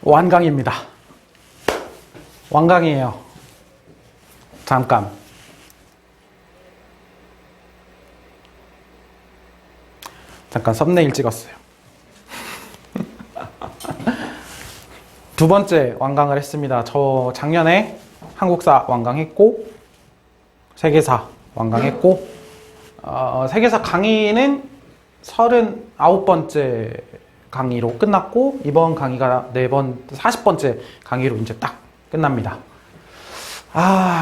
완강입니다. 완강이에요. 잠깐. 썸네일 찍었어요. 두 번째 완강을 했습니다. 저 작년에 한국사 완강했고, 세계사 완강했고, 세계사 강의는 39번째 강의로 끝났고, 이번 강의가 40번째 강의로 이제 딱 끝납니다.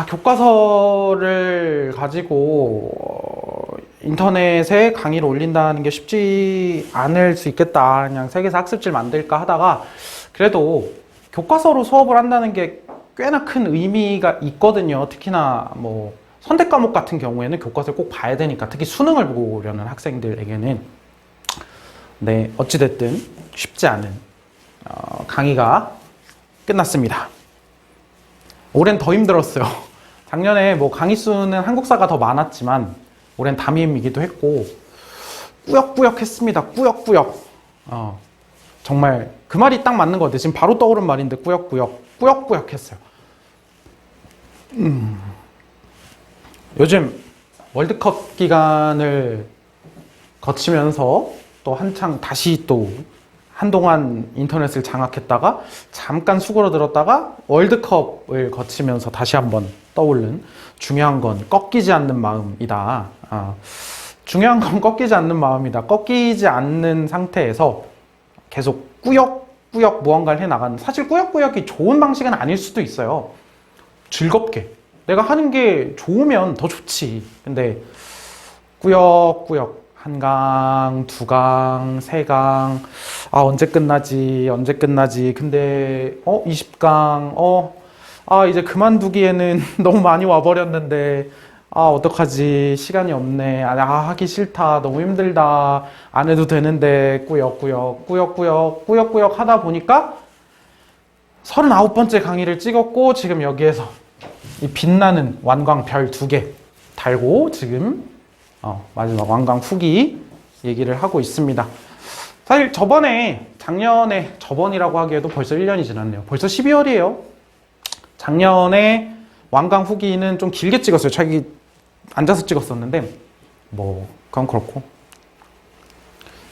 교과서를 가지고 인터넷에 강의를 올린다는 게 쉽지 않을 수 있겠다. 그냥 세계사 학습지를 만들까 하다가 그래도 교과서로 수업을 한다는 게 꽤나 큰 의미가 있거든요. 특히나 뭐 선택 과목 같은 경우에는 교과서를 꼭 봐야 되니까, 특히 수능을 보려는 학생들에게는. 네, 어찌됐든 쉽지 않은 강의가 끝났습니다. 올해는 더 힘들었어요. 작년에 뭐 강의 수는 한국사가 더 많았지만 올해는 담임이기도 했고 꾸역꾸역 했습니다. 꾸역꾸역. 정말 그 말이 딱 맞는 것 같아요. 지금 바로 떠오른 말인데 꾸역꾸역 했어요. 요즘 월드컵 기간을 거치면서 또 한창 다시 또 한동안 인터넷을 장악했다가 잠깐 수그러들었다가 월드컵을 거치면서 다시 한번 떠오른, 중요한 건 꺾이지 않는 마음이다. 중요한 건 꺾이지 않는 마음이다. 꺾이지 않는 상태에서 계속 꾸역꾸역 무언가를 해나가는, 사실 꾸역꾸역이 좋은 방식은 아닐 수도 있어요. 즐겁게 내가 하는 게 좋으면 더 좋지. 근데 꾸역꾸역 한 강, 두 강, 세 강, 언제 끝나지? 근데 20강, 이제 그만두기에는 너무 많이 와버렸는데 어떡하지? 시간이 없네. 하기 싫다. 너무 힘들다. 안 해도 되는데 꾸역꾸역 하다 보니까 39번째 강의를 찍었고, 지금 여기에서 이 빛나는 완강 별 2개 달고 지금 마지막 완강 후기 얘기를 하고 있습니다. 사실 작년에 저번이라고 하기에도 벌써 1년이 지났네요. 벌써 12월이에요. 작년에 완강 후기는 좀 길게 찍었어요. 자기 앉아서 찍었었는데 뭐 그건 그렇고,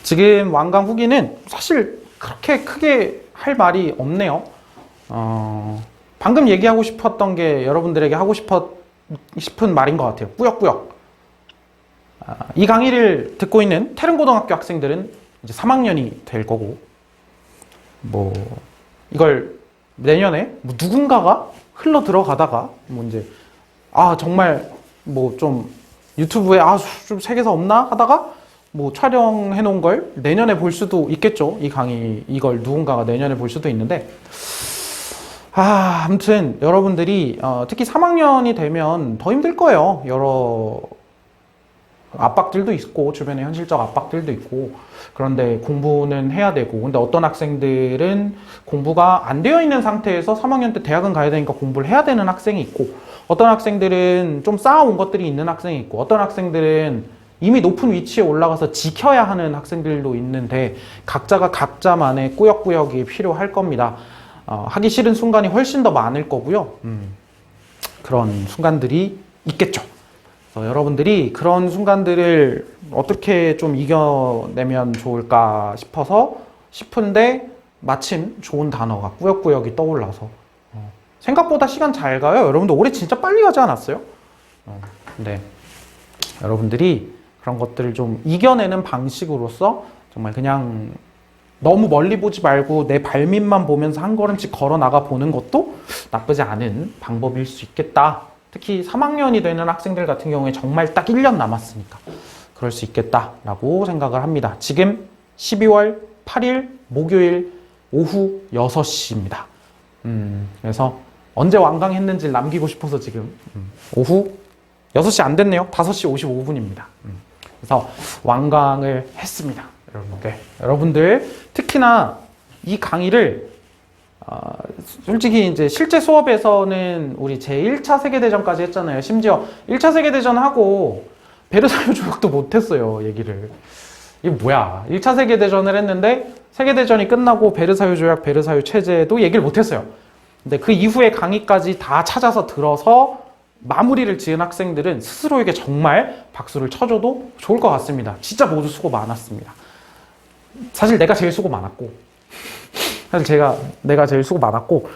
지금 완강 후기는 사실 그렇게 크게 할 말이 없네요. 방금 얘기하고 싶었던 게 여러분들에게 하고 싶은 말인 것 같아요. 꾸역꾸역. 이 강의를 듣고 있는 태릉고등학교 학생들은 이제 3학년이 될 거고, 뭐 이걸 내년에 뭐 누군가가 흘러 들어가다가 뭐 이제 정말 뭐 좀 유튜브에 좀 세계사 없나 하다가 뭐 촬영해 놓은 걸 내년에 볼 수도 있겠죠. 이 강의, 이걸 누군가가 내년에 볼 수도 있는데, 아무튼 여러분들이 특히 3학년이 되면 더 힘들 거예요. 여러 압박들도 있고, 주변에 현실적 압박들도 있고, 그런데 공부는 해야 되고, 근데 어떤 학생들은 공부가 안 되어 있는 상태에서 3학년 때 대학은 가야 되니까 공부를 해야 되는 학생이 있고, 어떤 학생들은 좀 쌓아온 것들이 있는 학생이 있고, 어떤 학생들은 이미 높은 위치에 올라가서 지켜야 하는 학생들도 있는데, 각자가 각자만의 꾸역꾸역이 필요할 겁니다. 하기 싫은 순간이 훨씬 더 많을 거고요. 그런 순간들이 있겠죠. 여러분들이 그런 순간들을 어떻게 좀 이겨내면 좋을까 싶은데 마침 좋은 단어가 꾸역꾸역이 떠올라서 생각보다 시간 잘 가요. 여러분들 올해 진짜 빨리 가지 않았어요? 근데 여러분들이 그런 것들을 좀 이겨내는 방식으로서 정말 그냥 너무 멀리 보지 말고 내 발밑만 보면서 한 걸음씩 걸어 나가 보는 것도 나쁘지 않은 방법일 수 있겠다. 특히 3학년이 되는 학생들 같은 경우에 정말 딱 1년 남았으니까 그럴 수 있겠다라고 생각을 합니다. 지금 12월 8일 목요일 오후 6시입니다. 그래서 언제 완강했는지 남기고 싶어서 지금 오후 6시 안 됐네요. 5시 55분입니다. 그래서 완강을 했습니다. 여러분들 특히나 이 강의를 솔직히 이제 실제 수업에서는 우리 제1차 세계대전까지 했잖아요. 심지어 1차 세계대전 하고 베르사유 조약도 못했어요. 얘기를. 이게 뭐야? 1차 세계대전을 했는데 세계대전이 끝나고 베르사유 조약, 베르사유 체제도 얘기를 못했어요. 근데 그 이후에 강의까지 다 찾아서 들어서 마무리를 지은 학생들은 스스로에게 정말 박수를 쳐줘도 좋을 것 같습니다. 진짜 모두 수고 많았습니다. 사실 내가 제일 수고 많았고, 내가 제일 수고 많았고,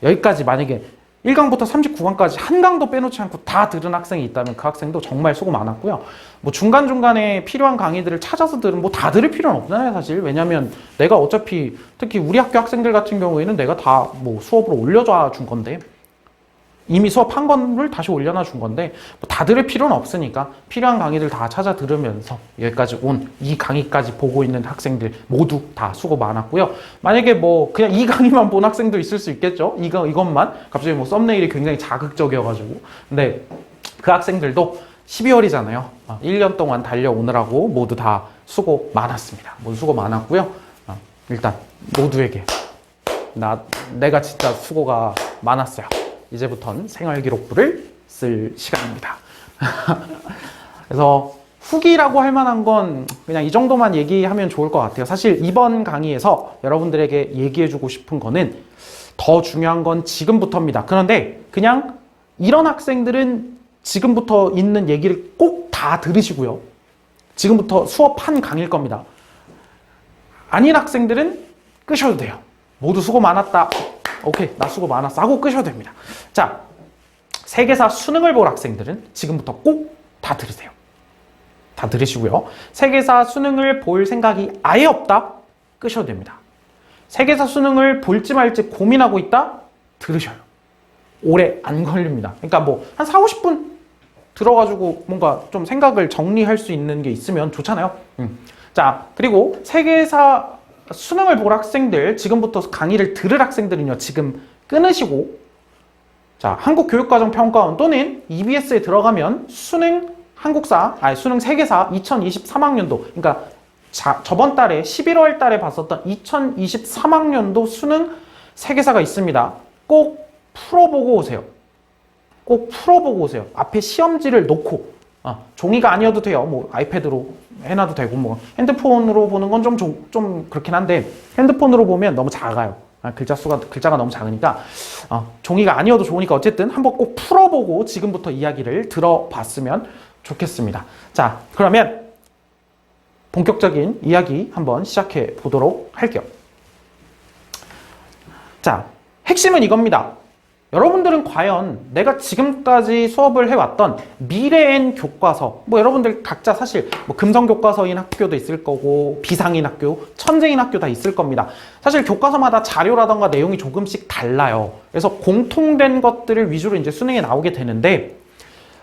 여기까지 만약에 1강부터 39강까지 한 강도 빼놓지 않고 다 들은 학생이 있다면 그 학생도 정말 수고 많았고요. 뭐 중간중간에 필요한 강의들을 찾아서 들은 뭐 다 들을 필요는 없잖아요, 사실. 왜냐면 내가 어차피 특히 우리 학교 학생들 같은 경우에는 내가 다 뭐 수업으로 올려줘 준 건데, 이미 수업한 거를 다시 올려놔 준 건데 뭐 다 들을 필요는 없으니까 필요한 강의들 다 찾아 들으면서 여기까지 온 이 강의까지 보고 있는 학생들 모두 다 수고 많았고요. 만약에 뭐 그냥 이 강의만 본 학생도 있을 수 있겠죠. 이것만 갑자기 뭐 썸네일이 굉장히 자극적이어가지고. 근데 그 학생들도 12월이잖아요. 1년 동안 달려오느라고 모두 다 수고 많았습니다. 모두 수고 많았고요. 일단 모두에게 내가 진짜 수고가 많았어요. 이제부터는 생활기록부를 쓸 시간입니다. 그래서 후기라고 할 만한 건 그냥 이 정도만 얘기하면 좋을 것 같아요. 사실 이번 강의에서 여러분들에게 얘기해주고 싶은 거는 더 중요한 건 지금부터입니다. 그런데 그냥 이런 학생들은 지금부터 있는 얘기를 꼭 다 들으시고요. 지금부터 수업한 강의일 겁니다. 아닌 학생들은 끄셔도 돼요. 모두 수고 많았다. 오케이, 나 수고 많았어 하고 끄셔도 됩니다. 자, 세계사 수능을 볼 학생들은 지금부터 꼭 다 들으세요. 다 들으시고요. 세계사 수능을 볼 생각이 아예 없다? 끄셔도 됩니다. 세계사 수능을 볼지 말지 고민하고 있다? 들으셔요. 오래 안 걸립니다. 그러니까 뭐 한 4, 50분 들어가지고 뭔가 좀 생각을 정리할 수 있는 게 있으면 좋잖아요. 자, 그리고 세계사 수능을 볼 학생들, 지금부터 강의를 들을 학생들은요, 지금 끊으시고, 자, 한국교육과정평가원 또는 EBS에 들어가면 수능 세계사 2023학년도, 그러니까 저번 달에 11월 달에 봤었던 2023학년도 수능 세계사가 있습니다. 꼭 풀어보고 오세요. 꼭 풀어보고 오세요. 앞에 시험지를 놓고, 종이가 아니어도 돼요. 뭐 아이패드로 해놔도 되고, 뭐 핸드폰으로 보는 건 좀 그렇긴 한데 핸드폰으로 보면 너무 작아요. 글자가 너무 작으니까 종이가 아니어도 좋으니까 어쨌든 한번 꼭 풀어보고 지금부터 이야기를 들어봤으면 좋겠습니다. 자, 그러면 본격적인 이야기 한번 시작해 보도록 할게요. 자, 핵심은 이겁니다. 여러분들은 과연 내가 지금까지 수업을 해왔던 미래엔 교과서, 뭐 여러분들 각자 사실 뭐 금성교과서인 학교도 있을 거고 비상인 학교, 천재인 학교 다 있을 겁니다. 사실 교과서마다 자료라던가 내용이 조금씩 달라요. 그래서 공통된 것들을 위주로 이제 수능에 나오게 되는데,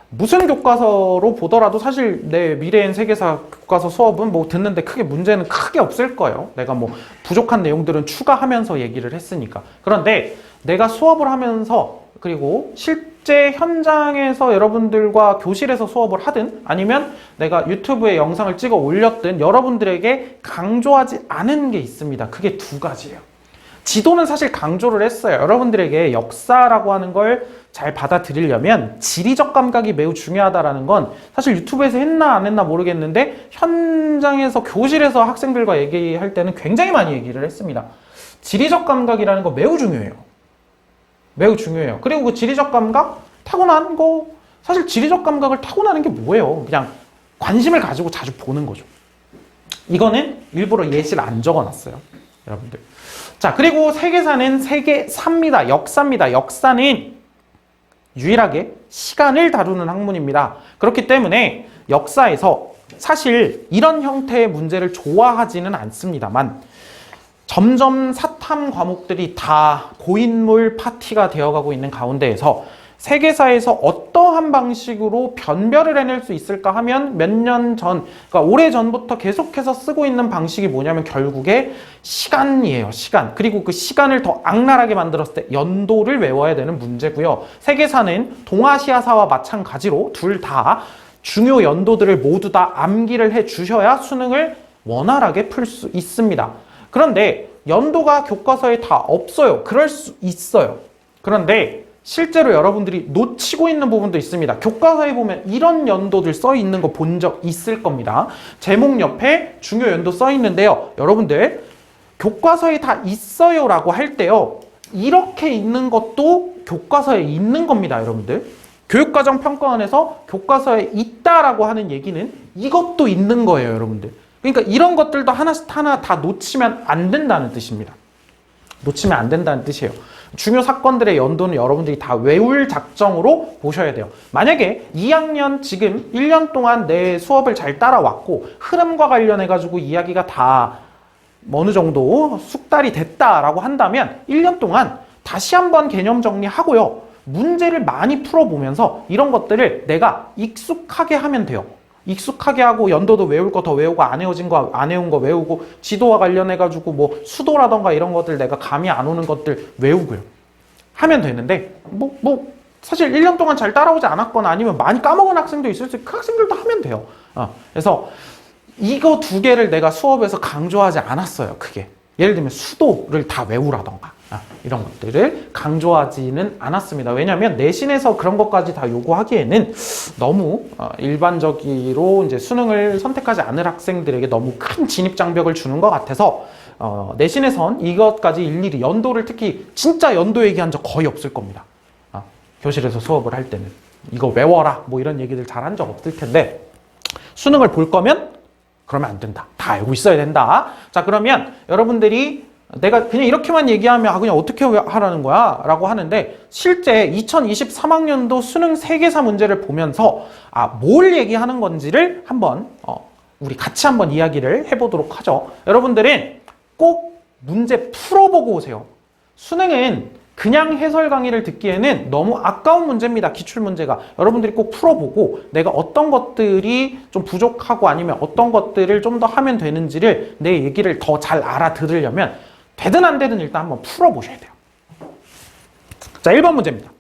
무슨 교과서로 보더라도 사실 내 미래엔 세계사 교과서 수업은 뭐 듣는데 문제는 크게 없을 거예요. 내가 뭐 부족한 내용들은 추가하면서 얘기를 했으니까. 그런데 내가 수업을 하면서, 그리고 실제 현장에서 여러분들과 교실에서 수업을 하든 아니면 내가 유튜브에 영상을 찍어 올렸든 여러분들에게 강조하지 않은 게 있습니다. 그게 두 가지예요. 지도는 사실 강조를 했어요. 여러분들에게 역사라고 하는 걸 잘 받아들이려면 지리적 감각이 매우 중요하다는 건 사실 유튜브에서 했나 안 했나 모르겠는데 현장에서 교실에서 학생들과 얘기할 때는 굉장히 많이 얘기를 했습니다. 지리적 감각이라는 거 매우 중요해요. 매우 중요해요. 그리고 그 지리적 감각 타고난 거, 사실 지리적 감각을 타고나는 게 뭐예요? 그냥 관심을 가지고 자주 보는 거죠. 이거는 일부러 예시를 안 적어놨어요, 여러분들. 자, 그리고 세계사는 세계사입니다. 역사입니다. 역사는 유일하게 시간을 다루는 학문입니다. 그렇기 때문에 역사에서 사실 이런 형태의 문제를 좋아하지는 않습니다만 점점 사탐 과목들이 다 고인물 파티가 되어가고 있는 가운데에서 세계사에서 어떠한 방식으로 변별을 해낼 수 있을까 하면 몇 년 전, 그러니까 오래 전부터 계속해서 쓰고 있는 방식이 뭐냐면 결국에 시간이에요. 시간. 그리고 그 시간을 더 악랄하게 만들었을 때 연도를 외워야 되는 문제고요. 세계사는 동아시아사와 마찬가지로 둘 다 중요 연도들을 모두 다 암기를 해 주셔야 수능을 원활하게 풀 수 있습니다. 그런데 연도가 교과서에 다 없어요. 그럴 수 있어요. 그런데 실제로 여러분들이 놓치고 있는 부분도 있습니다. 교과서에 보면 이런 연도들 써 있는 거 본 적 있을 겁니다. 제목 옆에 중요 연도 써 있는데요. 여러분들 교과서에 다 있어요 라고 할 때요. 이렇게 있는 것도 교과서에 있는 겁니다. 여러분들. 교육과정 평가원에서 교과서에 있다라고 하는 얘기는 이것도 있는 거예요. 여러분들. 그러니까 이런 것들도 하나씩 하나 다 놓치면 안 된다는 뜻입니다. 놓치면 안 된다는 뜻이에요. 중요 사건들의 연도는 여러분들이 다 외울 작정으로 보셔야 돼요. 만약에 2학년 지금 1년 동안 내 수업을 잘 따라왔고 흐름과 관련해가지고 이야기가 다 어느 정도 숙달이 됐다라고 한다면 1년 동안 다시 한번 개념 정리하고요. 문제를 많이 풀어보면서 이런 것들을 내가 익숙하게 하면 돼요. 익숙하게 하고 연도도 외울 거 더 외우고 안 외워진 거 안 외운 거 외우고 지도와 관련해가지고 뭐 수도라던가 이런 것들 내가 감이 안 오는 것들 외우고요. 하면 되는데 사실 1년 동안 잘 따라오지 않았거나 아니면 많이 까먹은 학생도 있을 수 있고 그 학생들도 하면 돼요. 그래서 이거 두 개를 내가 수업에서 강조하지 않았어요. 크게. 예를 들면 수도를 다 외우라던가 이런 것들을 강조하지는 않았습니다. 왜냐하면 내신에서 그런 것까지 다 요구하기에는 너무 일반적으로 이제 수능을 선택하지 않을 학생들에게 너무 큰 진입장벽을 주는 것 같아서 내신에선 이것까지 일일이 연도를 특히 진짜 연도 얘기한 적 거의 없을 겁니다. 교실에서 수업을 할 때는 이거 외워라 뭐 이런 얘기들 잘 한 적 없을 텐데 수능을 볼 거면 그러면 안 된다. 다 알고 있어야 된다. 자, 그러면 여러분들이 내가 그냥 이렇게만 얘기하면 그냥 어떻게 하라는 거야? 라고 하는데 실제 2023학년도 수능 세계사 문제를 보면서 뭘 얘기하는 건지를 한번 우리 같이 한번 이야기를 해보도록 하죠. 여러분들은 꼭 문제 풀어보고 오세요. 수능은 그냥 해설 강의를 듣기에는 너무 아까운 문제입니다. 기출문제가. 여러분들이 꼭 풀어보고 내가 어떤 것들이 좀 부족하고 아니면 어떤 것들을 좀 더 하면 되는지를 내 얘기를 더 잘 알아들으려면 되든 안 되든 일단 한번 풀어보셔야 돼요. 자, 1번 문제입니다.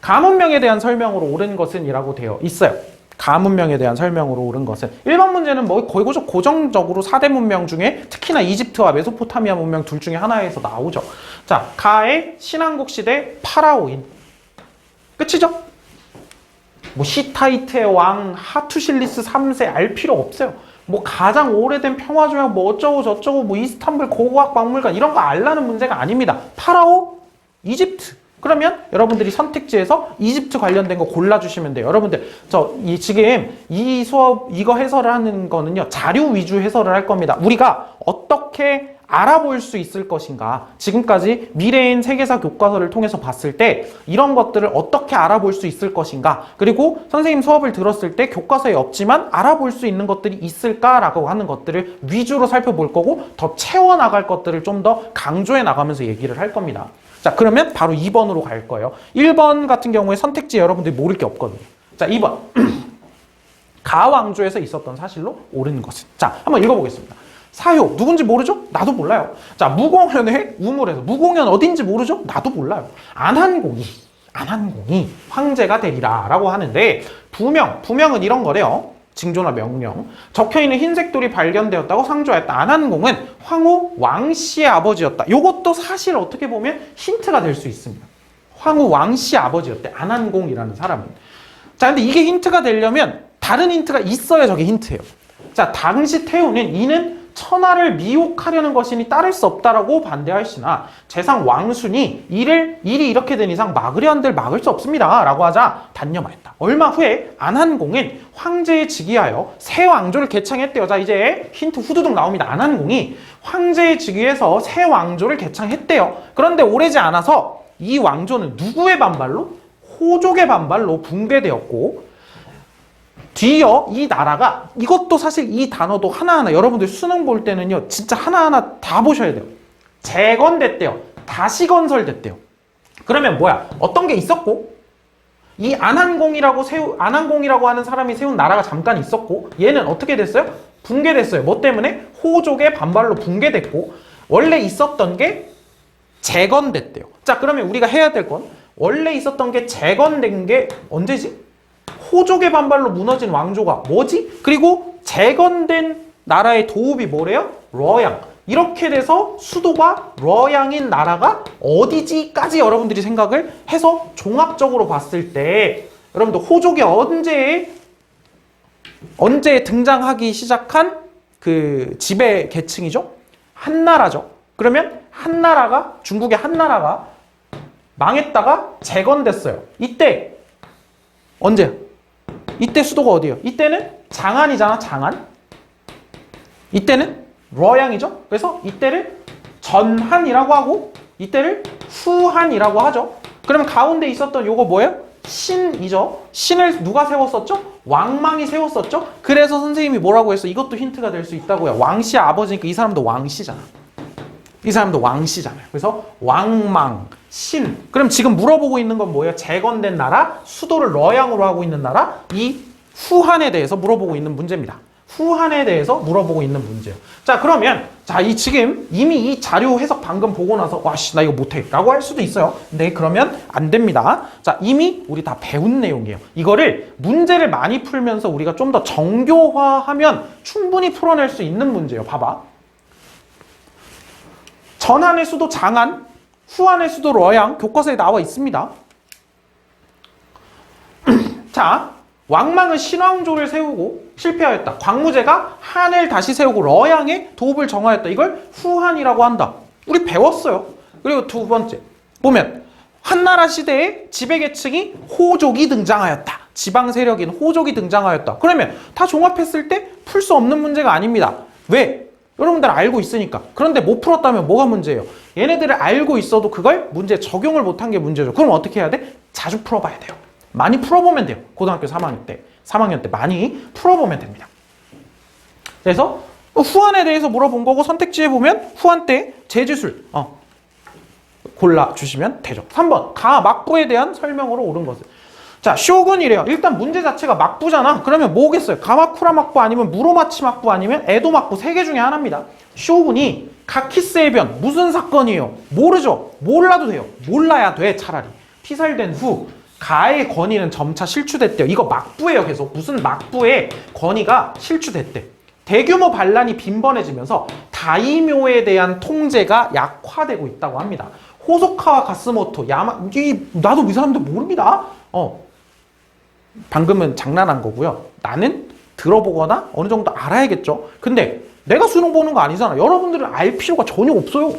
가문명에 대한 설명으로 옳은 것은 이라고 되어 있어요. 가문명에 대한 설명으로 옳은 것은 1번 문제는 뭐 거의 고정적으로 4대 문명 중에 특히나 이집트와 메소포타미아 문명 둘 중에 하나에서 나오죠. 자, 가의 신왕국 시대 파라오인 끝이죠? 뭐 히타이트의 왕 하투실리스 3세 알 필요 없어요. 뭐 가장 오래된 평화조약 뭐 어쩌고 저쩌고 뭐 이스탄불 고고학 박물관 이런 거 알라는 문제가 아닙니다. 파라오 이집트. 그러면 여러분들이 선택지에서 이집트 관련된 거 골라주시면 돼요. 여러분들 지금 이 수업 이거 해설을 하는 거는요 자료 위주 해설을 할 겁니다. 우리가 어떻게 알아볼 수 있을 것인가, 지금까지 미래인 세계사 교과서를 통해서 봤을 때 이런 것들을 어떻게 알아볼 수 있을 것인가, 그리고 선생님 수업을 들었을 때 교과서에 없지만 알아볼 수 있는 것들이 있을까라고 하는 것들을 위주로 살펴볼 거고 더 채워나갈 것들을 좀 더 강조해 나가면서 얘기를 할 겁니다. 자, 그러면 바로 2번으로 갈 거예요. 1번 같은 경우에 선택지 여러분들이 모를 게 없거든요. 자, 2번. 가왕조에서 있었던 사실로 옳은 것은. 자, 한번 읽어보겠습니다. 사효, 누군지 모르죠? 나도 몰라요. 자, 무공현의 우물에서. 무공현 어딘지 모르죠? 나도 몰라요. 안한공이 황제가 되리라 라고 하는데 부명은 이런 거래요. 징조나 명령. 적혀있는 흰색 돌이 발견되었다고 상조하였다. 안한공은 황후 왕씨의 아버지였다. 이것도 사실 어떻게 보면 힌트가 될 수 있습니다. 황후 왕씨의 아버지였대. 안한공이라는 사람은. 자, 근데 이게 힌트가 되려면 다른 힌트가 있어야 저게 힌트예요. 자, 당시 태우는 이는 천하를 미혹하려는 것이니 따를 수 없다라고 반대하시나 재상 왕순이 일이 이렇게 된 이상 막으려 한들 막을 수 없습니다 라고 하자 단념하였다. 얼마 후에 안한공은 황제에 즉위하여 새 왕조를 개창했대요. 자, 이제 힌트 후두둑 나옵니다. 안한공이 황제에 즉위해서 새 왕조를 개창했대요. 그런데 오래지 않아서 이 왕조는 누구의 반발로? 호족의 반발로 붕괴되었고, 뒤이어 이 나라가, 이것도 사실 이 단어도 하나하나 여러분들 수능 볼 때는요 진짜 하나하나 다 보셔야 돼요. 재건됐대요. 다시 건설됐대요. 그러면 뭐야? 어떤 게 있었고 이 안한공이라고 하는 사람이 세운 나라가 잠깐 있었고 얘는 어떻게 됐어요? 붕괴됐어요. 뭐 때문에? 호족의 반발로 붕괴됐고 원래 있었던 게 재건됐대요. 자, 그러면 우리가 해야 될 건 원래 있었던 게 재건된 게 언제지? 호족의 반발로 무너진 왕조가 뭐지? 그리고 재건된 나라의 도읍이 뭐래요? 러양. 이렇게 돼서 수도가 러양인 나라가 어디지까지 여러분들이 생각을 해서 종합적으로 봤을 때 여러분들 호족이 언제 등장하기 시작한 그 지배 계층이죠? 한나라죠. 그러면 한나라가 중국의 한나라가 망했다가 재건됐어요. 이때 언제? 이때 수도가 어디예요? 이때는 장안이잖아, 장안. 이때는 러양이죠. 그래서 이때를 전한이라고 하고 이때를 후한이라고 하죠. 그러면 가운데 있었던 요거 뭐예요? 신이죠. 신을 누가 세웠었죠? 왕망이 세웠었죠. 그래서 선생님이 뭐라고 했어? 이것도 힌트가 될 수 있다고요. 왕씨의 아버지니까 이 사람도 왕씨잖아. 이 사람도 왕씨잖아요. 그래서 왕망, 신. 그럼 지금 물어보고 있는 건 뭐예요? 재건된 나라, 수도를 러양으로 하고 있는 나라, 이 후한에 대해서 물어보고 있는 문제입니다. 후한에 대해서 물어보고 있는 문제예요. 자, 그러면 지금 이미 이 자료 해석 방금 보고 나서 와씨 나 이거 못해 라고 할 수도 있어요. 네, 그러면 안 됩니다. 자, 이미 우리 다 배운 내용이에요. 이거를 문제를 많이 풀면서 우리가 좀 더 정교화하면 충분히 풀어낼 수 있는 문제예요. 봐봐. 전한의 수도 장안, 후한의 수도 러양, 교과서에 나와 있습니다. 자, 왕망은 신왕조를 세우고 실패하였다. 광무제가 한을 다시 세우고 러양의 도읍을 정하였다. 이걸 후한이라고 한다. 우리 배웠어요. 그리고 두 번째 보면 한나라 시대에 지배계층이 호족이 등장하였다. 지방 세력인 호족이 등장하였다. 그러면 다 종합했을 때 풀 수 없는 문제가 아닙니다. 왜? 여러분들 알고 있으니까. 그런데 못 풀었다면 뭐가 문제예요? 얘네들을 알고 있어도 그걸 문제에 적용을 못한 게 문제죠. 그럼 어떻게 해야 돼? 자주 풀어봐야 돼요. 많이 풀어보면 돼요. 고등학교 3학년 때 많이 풀어보면 됩니다. 그래서 후한에 대해서 물어본 거고 선택지에 보면 후한 때 제지술 골라주시면 되죠. 3번 가막부에 대한 설명으로 옳은 것을. 자, 쇼군이래요. 일단 문제 자체가 막부잖아. 그러면 뭐겠어요? 가마쿠라 막부 아니면 무로마치 막부 아니면 에도 막부 3개 중에 하나입니다. 쇼군이 가키스의 변 무슨 사건이에요? 모르죠? 몰라도 돼요. 몰라야 돼 차라리. 피살된 후 가의 권위는 점차 실추됐대요. 이거 막부예요. 계속 무슨 막부의 권위가 실추됐대. 대규모 반란이 빈번해지면서 다이묘에 대한 통제가 약화되고 있다고 합니다. 호소카와 가스모토, 나도 이 사람들 모릅니다. 방금은 장난한 거고요. 나는 들어보거나 어느 정도 알아야겠죠. 근데 내가 수능 보는 거 아니잖아. 여러분들은 알 필요가 전혀 없어요.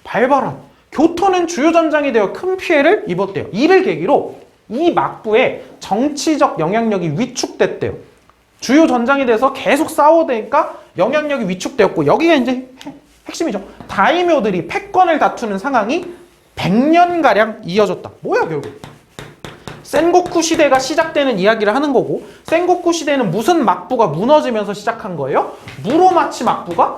발발한 교토는 주요 전장이 되어 큰 피해를 입었대요. 이를 계기로 이 막부의 정치적 영향력이 위축됐대요. 주요 전장이 돼서 계속 싸워대니까 영향력이 위축되었고 여기가 이제 핵심이죠. 다이묘들이 패권을 다투는 상황이 100년가량 이어졌다. 뭐야 결국? 센고쿠 시대가 시작되는 이야기를 하는 거고 센고쿠 시대는 무슨 막부가 무너지면서 시작한 거예요? 무로마치 막부가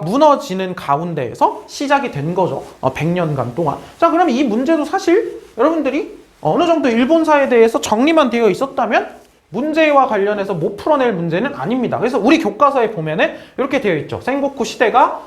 무너지는 가운데에서 시작이 된 거죠. 100년간 동안. 자, 그럼 이 문제도 사실 여러분들이 어느 정도 일본사에 대해서 정리만 되어 있었다면 문제와 관련해서 못 풀어낼 문제는 아닙니다. 그래서 우리 교과서에 보면은 이렇게 되어 있죠. 센고쿠 시대가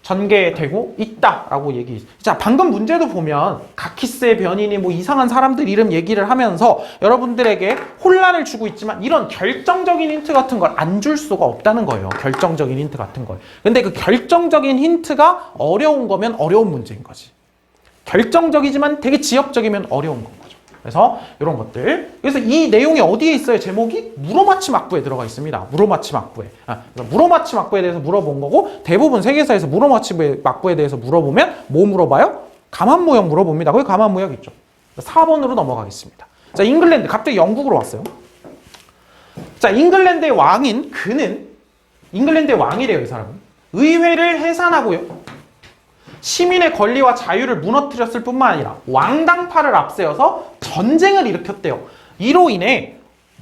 전개되고 있다라고 얘기. 자, 방금 문제도 보면 가키스의 변인이 뭐 이상한 사람들 이름 얘기를 하면서 여러분들에게 혼란을 주고 있지만 이런 결정적인 힌트 같은 걸 안 줄 수가 없다는 거예요. 결정적인 힌트 같은 걸. 근데 그 결정적인 힌트가 어려운 거면 어려운 문제인 거지. 결정적이지만 되게 지엽적이면 어려운 건 거죠. 그래서 이런 것들. 그래서 이 내용이 어디에 있어요? 제목이 무로마치 막부에 들어가 있습니다. 무로마치 막부에. 그래서 무로마치 막부에 대해서 물어본 거고 대부분 세계사에서 무로마치 막부에 대해서 물어보면 뭐 물어봐요? 가만무역 물어봅니다. 거기 가만무역 있죠. 4번으로 넘어가겠습니다. 자, 잉글랜드. 갑자기 영국으로 왔어요. 자, 잉글랜드의 왕인 그는 잉글랜드의 왕이래요. 이 사람은. 의회를 해산하고요. 시민의 권리와 자유를 무너뜨렸을 뿐만 아니라 왕당파를 앞세워서 전쟁을 일으켰대요. 이로 인해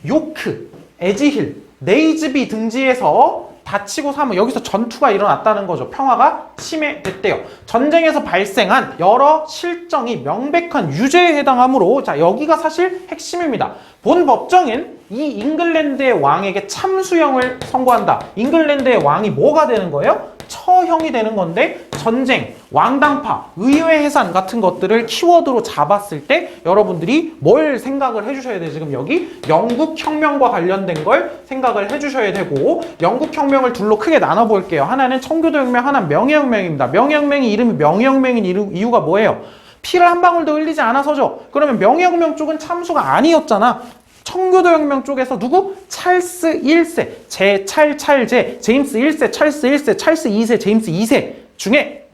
요크, 에지힐, 네이즈비 등지에서 다치고 사면 여기서 전투가 일어났다는 거죠. 평화가 침해됐대요. 전쟁에서 발생한 여러 실정이 명백한 유죄에 해당하므로 자, 여기가 사실 핵심입니다. 본 법정은 이 잉글랜드의 왕에게 참수형을 선고한다. 잉글랜드의 왕이 뭐가 되는 거예요? 처형이 되는 건데 전쟁, 왕당파, 의회 해산 같은 것들을 키워드로 잡았을 때 여러분들이 뭘 생각을 해주셔야 돼요? 지금 여기 영국혁명과 관련된 걸 생각을 해주셔야 되고 영국혁명을 둘로 크게 나눠볼게요. 하나는 청교도혁명, 하나는 명예혁명입니다. 명예혁명이 이름이 명예혁명인 이유가 뭐예요? 피를 한 방울도 흘리지 않아서죠. 그러면 명예혁명 쪽은 참수가 아니었잖아. 청교도혁명 쪽에서 누구? 찰스 1세, 찰제, 제임스 1세, 찰스 1세, 찰스 2세, 제임스 2세 중에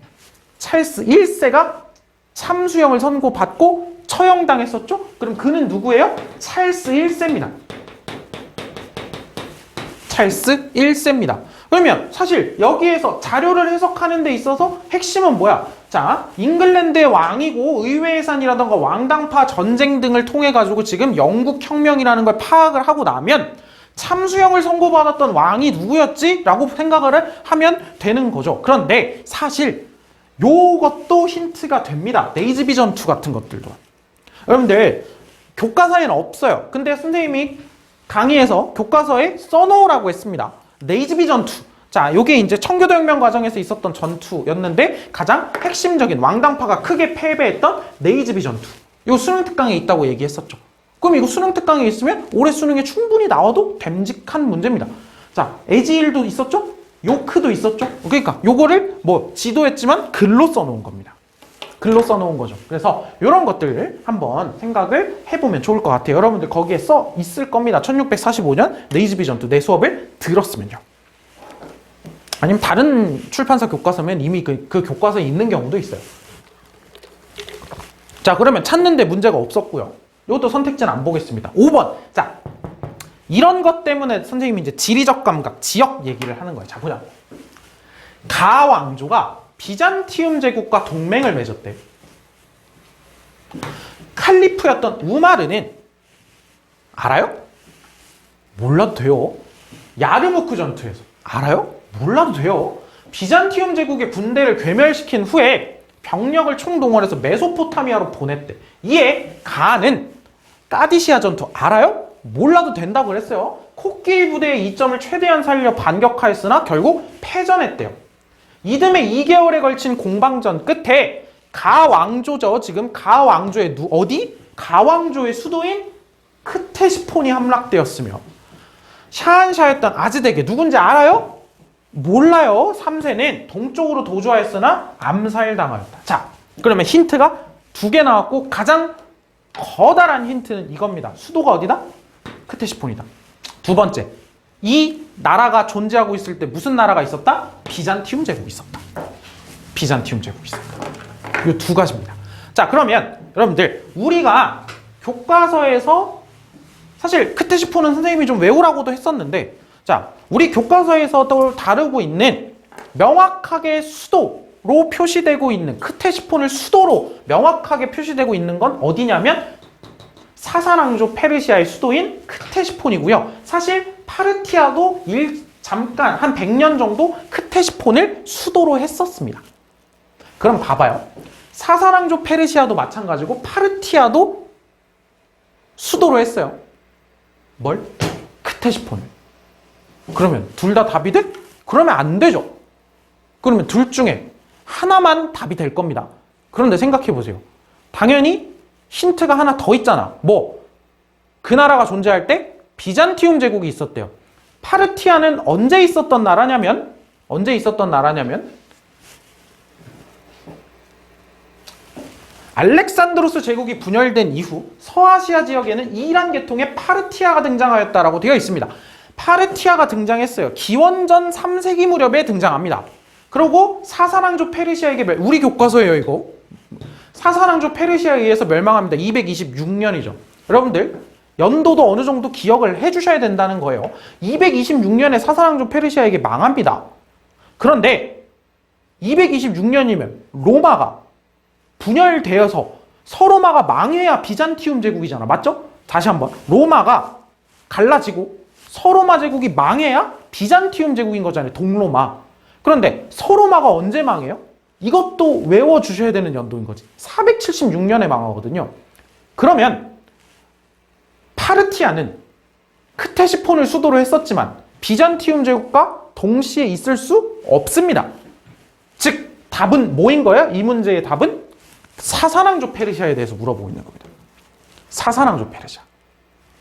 찰스 1세가 참수형을 선고받고 처형당했었죠? 그럼 그는 누구예요? 찰스 1세입니다. 찰스 1세입니다. 그러면 사실 여기에서 자료를 해석하는 데 있어서 핵심은 뭐야? 자, 잉글랜드의 왕이고 의회 해산이라던가 왕당파 전쟁 등을 통해 가지고 지금 영국 혁명이라는 걸 파악을 하고 나면 참수형을 선고받았던 왕이 누구였지? 라고 생각을 하면 되는 거죠. 그런데 사실 요것도 힌트가 됩니다. 네이즈비 전투 같은 것들도. 여러분들 교과서에는 없어요. 근데 선생님이 강의에서 교과서에 써놓으라고 했습니다. 네이즈비 전투. 자, 요게 이제 청교도혁명 과정에서 있었던 전투였는데 가장 핵심적인 왕당파가 크게 패배했던 네이즈비 전투. 요 수능 특강에 있다고 얘기했었죠. 그럼 이거 수능 특강에 있으면 올해 수능에 충분히 나와도 됨직한 문제입니다. 자, 에지일도 있었죠? 요크도 있었죠? 그러니까 요거를 뭐 지도했지만 글로 써놓은 겁니다. 글로 써놓은 거죠. 그래서 이런 것들을 한번 생각을 해보면 좋을 것 같아요. 여러분들 거기에 써 있을 겁니다. 1645년 네이즈비 전투 내 수업을 들었으면요. 아니면 다른 출판사 교과서면 이미 그 교과서에 있는 경우도 있어요. 자, 그러면 찾는데 문제가 없었고요. 이것도 선택지는 안 보겠습니다. 5번. 자, 이런 것 때문에 선생님이 이제 지리적 감각, 지역 얘기를 하는 거예요. 자, 보자. 가 왕조가 비잔티움 제국과 동맹을 맺었대요. 칼리프였던 우마르는 알아요? 몰라도 돼요. 야르무크 전투에서 알아요? 몰라도 돼요. 비잔티움 제국의 군대를 괴멸시킨 후에 병력을 총동원해서 메소포타미아로 보냈대. 이에 가는 까디시아 전투 알아요? 몰라도 된다고 그랬어요. 코끼리 부대의 이점을 최대한 살려 반격하였으나 결국 패전했대요. 이듬해 2개월에 걸친 공방전 끝에 가 왕조죠. 지금 가 왕조의 어디? 가 왕조의 수도인 크테시폰이 함락되었으며 샤한샤였던 아즈덱에 누군지 알아요? 몰라요. 3세는 동쪽으로 도주하였으나 암살당하였다. 자, 그러면 힌트가 2개 나왔고 가장 커다란 힌트는 이겁니다. 수도가 어디다? 크테시폰이다. 두 번째, 이 나라가 존재하고 있을 때 무슨 나라가 있었다? 비잔티움 제국이 있었다. 비잔티움 제국이 있었다. 이 두 가지입니다. 자, 그러면 여러분들 우리가 교과서에서 사실 크테시폰은 선생님이 좀 외우라고도 했었는데 자, 우리 교과서에서도 다루고 있는 명확하게 수도로 표시되고 있는 크테시폰을 수도로 명확하게 표시되고 있는 건 어디냐면 사사랑조 페르시아의 수도인 크테시폰이고요. 사실 파르티아도 잠깐 한 100년 정도 크테시폰을 수도로 했었습니다. 그럼 봐봐요. 사사랑조 페르시아도 마찬가지고 파르티아도 수도로 했어요. 뭘? 크테시폰을. 그러면 둘 다 답이 돼? 그러면 안 되죠. 그러면 둘 중에 하나만 답이 될 겁니다. 그런데 생각해 보세요. 당연히 힌트가 하나 더 있잖아. 뭐? 그 나라가 존재할 때 비잔티움 제국이 있었대요. 파르티아는 언제 있었던 나라냐면 알렉산드로스 제국이 분열된 이후 서아시아 지역에는 이란 계통의 파르티아가 등장하였다라고 되어 있습니다. 파르티아가 등장했어요. 기원전 3세기 무렵에 등장합니다. 그리고 사사랑조 페르시아에게 우리 교과서예요, 이거. 사사랑조 페르시아에 의해서 멸망합니다. 226년이죠. 여러분들 연도도 어느 정도 기억을 해주셔야 된다는 거예요. 226년에 사사랑조 페르시아에게 망합니다. 그런데 226년이면 로마가 분열되어서 서로마가 망해야 비잔티움 제국이잖아. 맞죠? 다시 한번. 로마가 갈라지고 서로마 제국이 망해야 비잔티움 제국인 거잖아요. 동로마. 그런데 서로마가 언제 망해요? 이것도 외워주셔야 되는 연도인 거지. 476년에 망하거든요. 그러면 파르티아는 크테시폰을 수도로 했었지만 비잔티움 제국과 동시에 있을 수 없습니다. 즉 답은 뭐인 거예요? 이 문제의 답은 사산왕조 페르시아에 대해서 물어보고 있는 겁니다. 사산왕조 페르시아.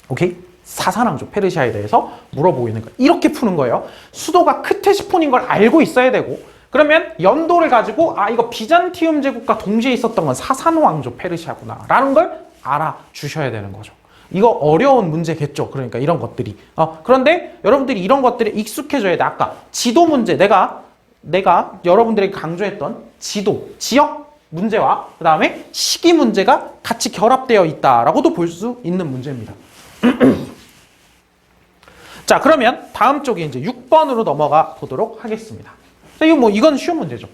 오케이? 사산왕조 페르시아에 대해서 물어보고 있는 거예요. 이렇게 푸는 거예요. 수도가 크테시폰인 걸 알고 있어야 되고, 그러면 연도를 가지고 이거 비잔티움 제국과 동시에 있었던 건 사산왕조 페르시아구나 라는 걸 알아주셔야 되는 거죠. 이거 어려운 문제겠죠. 그러니까 이런 것들이. 그런데 여러분들이 이런 것들에 익숙해져야 돼. 아까 지도 문제, 내가 여러분들에게 강조했던 지도, 지역 문제와 그 다음에 시기 문제가 같이 결합되어 있다라고도 볼 수 있는 문제입니다. 자, 그러면 다음 쪽에 이제 6번으로 넘어가 보도록 하겠습니다. 이건 쉬운 문제죠.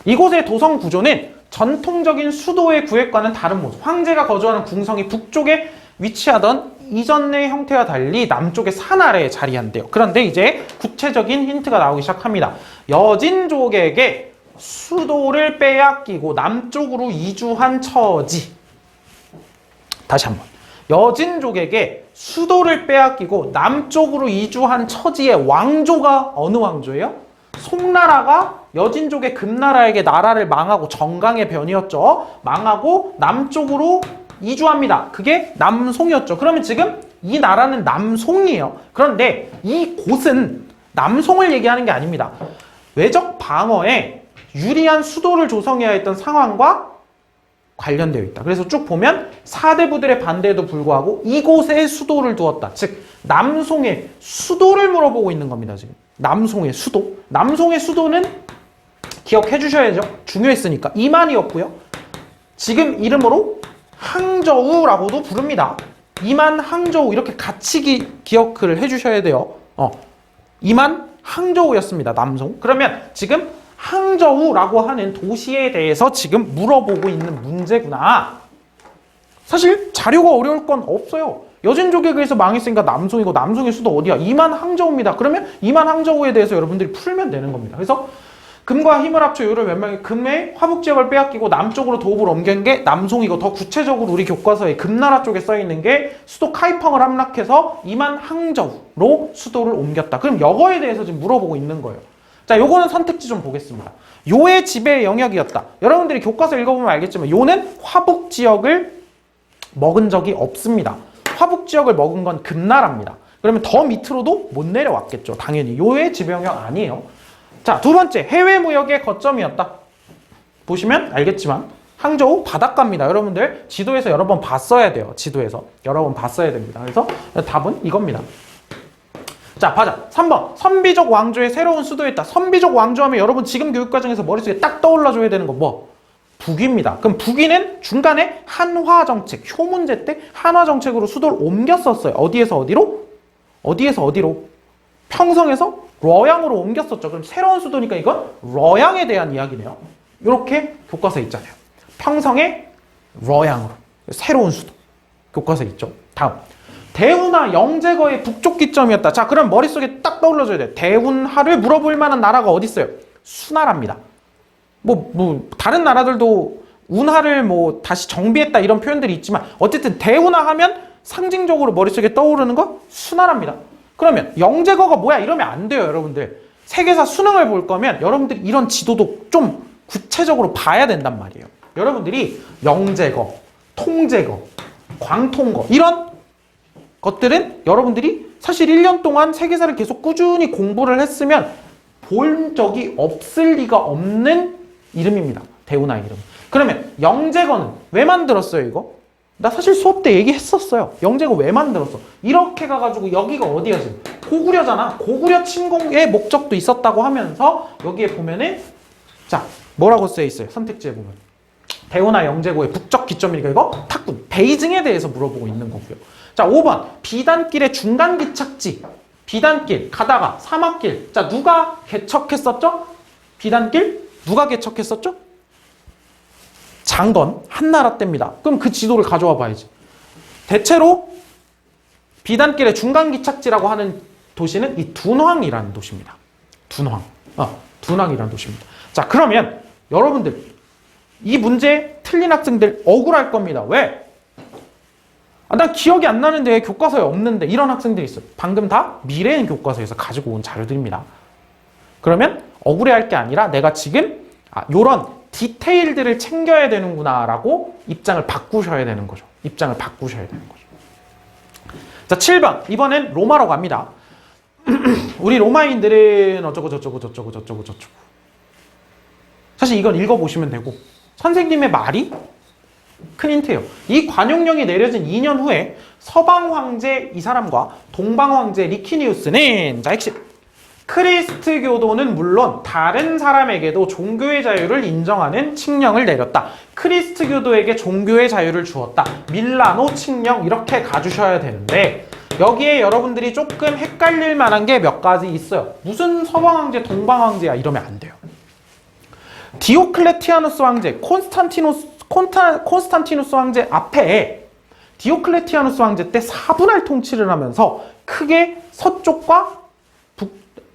이곳의 도성 구조는 전통적인 수도의 구획과는 다른 모습. 황제가 거주하는 궁성이 북쪽에 위치하던 이전의 형태와 달리 남쪽의 산 아래에 자리한대요. 그런데 이제 구체적인 힌트가 나오기 시작합니다. 여진족에게 수도를 빼앗기고 남쪽으로 이주한 처지. 다시 한번. 여진족에게 수도를 빼앗기고 남쪽으로 이주한 처지의 왕조가 어느 왕조예요? 송나라가 여진족의 금나라에게 나라를 망하고 정강의 변이었죠. 망하고 남쪽으로 이주합니다. 그게 남송이었죠. 그러면 지금 이 나라는 남송이에요. 그런데 이 곳은 남송을 얘기하는 게 아닙니다. 외적 방어에 유리한 수도를 조성해야 했던 상황과 관련되어 있다. 그래서 쭉 보면 사대부들의 반대에도 불구하고 이곳에 수도를 두었다. 즉 남송의 수도를 물어보고 있는 겁니다. 지금 남송의 수도. 남송의 수도는 기억해 주셔야죠. 중요했으니까. 이만이었고요. 지금 이름으로 항저우라고도 부릅니다. 이만 항저우 이렇게 같이 기억을 해주셔야 돼요. 이만 항저우였습니다. 남송. 그러면 지금 항저우라고 하는 도시에 대해서 지금 물어보고 있는 문제구나. 사실 자료가 어려울 건 없어요. 여진족에 의해서 망했으니까 남송이고 남송의 수도 어디야? 이만 항저우입니다. 그러면 이만 항저우에 대해서 여러분들이 풀면 되는 겁니다. 그래서 금과 힘을 합쳐 요를 멸망해 금의 화북지역을 빼앗기고 남쪽으로 도읍을 옮긴 게 남송이고, 더 구체적으로 우리 교과서에 금나라 쪽에 써있는 게 수도 카이펑을 함락해서 이만 항저우로 수도를 옮겼다. 그럼 이거에 대해서 지금 물어보고 있는 거예요. 자, 요거는 선택지 좀 보겠습니다. 요의 지배 영역이었다. 여러분들이 교과서 읽어보면 알겠지만 요는 화북지역을 먹은 적이 없습니다. 화북지역을 먹은 건 금나라입니다. 그러면 더 밑으로도 못 내려왔겠죠. 당연히. 요의 지배 영역 아니에요. 자, 두 번째, 해외 무역의 거점이었다. 보시면 알겠지만 항저우 바닷가입니다. 여러분들 지도에서 여러 번 봤어야 돼요. 지도에서 여러 번 봤어야 됩니다. 그래서 답은 이겁니다. 자, 봐자. 3번. 선비족 왕조의 새로운 수도였다. 선비족 왕조 하면 여러분 지금 교육과정에서 머릿속에 딱 떠올라줘야 되는 거 뭐? 북위입니다. 그럼 북위는 중간에 한화 정책, 효 문제 때 한화 정책으로 수도를 옮겼었어요. 어디에서 어디로? 어디에서 어디로? 평성에서 러양으로 옮겼었죠. 그럼 새로운 수도니까 이건 러양에 대한 이야기네요. 이렇게 교과서에 있잖아요. 평성에 러양으로. 새로운 수도. 교과서에 있죠. 다음. 대훈하 영제거의 북쪽 기점이었다. 자, 그럼 머릿속에 딱 떠올려줘야 돼요. 대훈하를 물어볼 만한 나라가 어디 있어요? 수나라입니다. 다른 나라들도 운하를 다시 정비했다 이런 표현들이 있지만 어쨌든 대운하 하면 상징적으로 머릿속에 떠오르는 거 수나라입니다. 그러면 영제거가 뭐야 이러면 안 돼요. 여러분들 세계사 수능을 볼 거면 여러분들이 이런 지도도 좀 구체적으로 봐야 된단 말이에요. 여러분들이 영제거, 통제거, 광통거 이런 것들은 여러분들이 사실 1년 동안 세계사를 계속 꾸준히 공부를 했으면 본 적이 없을 리가 없는 이름입니다. 대운하의 이름. 그러면 영제거는 왜 만들었어요 이거? 나 사실 수업 때 얘기했었어요. 영제거 왜 만들었어? 이렇게 가가지고 여기가 어디야 지금? 고구려잖아. 고구려 침공의 목적도 있었다고 하면서 여기에 보면은 자 뭐라고 쓰여 있어요? 선택지에 보면 대운하 영제거의 북쪽 기점이니까 이거 탁군 베이징에 대해서 물어보고 있는 거고요. 자 5번 비단길의 중간 기착지. 비단길 가다가 사막길. 자 누가 개척했었죠? 비단길 누가 개척했었죠? 장건 한나라 때입니다. 그럼 그 지도를 가져와 봐야지. 대체로 비단길의 중간 기착지라고 하는 도시는 이 둔황이라는 도시입니다. 둔황이라는 도시입니다. 자 그러면 여러분들 이 문제 틀린 학생들 억울할 겁니다. 왜? 난 기억이 안 나는데 교과서에 없는데 이런 학생들이 있어요. 방금 다 미래인 교과서에서 가지고 온 자료들입니다. 그러면 억울해할 게 아니라 내가 지금 요런 디테일들을 챙겨야 되는구나 라고 입장을 바꾸셔야 되는 거죠. 입장을 바꾸셔야 되는 거죠. 자, 7번. 이번엔 로마로 갑니다. 우리 로마인들은 어쩌고 저쩌고 저쩌고 저쩌고 저쩌고. 사실 이건 읽어보시면 되고 선생님의 말이 큰 힌트예요. 이 관용령이 내려진 2년 후에 서방 황제 이 사람과 동방 황제 리키니우스는 자, 핵심. 크리스트교도는 물론 다른 사람에게도 종교의 자유를 인정하는 칙령을 내렸다. 크리스트교도에게 종교의 자유를 주었다. 밀라노 칙령 이렇게 가주셔야 되는데 여기에 여러분들이 조금 헷갈릴 만한 게 몇 가지 있어요. 무슨 서방 황제, 동방 황제야 이러면 안 돼요. 디오클레티아누스 황제, 콘스탄티누스 황제 앞에 디오클레티아누스 황제 때 4분할 통치를 하면서 크게 서쪽과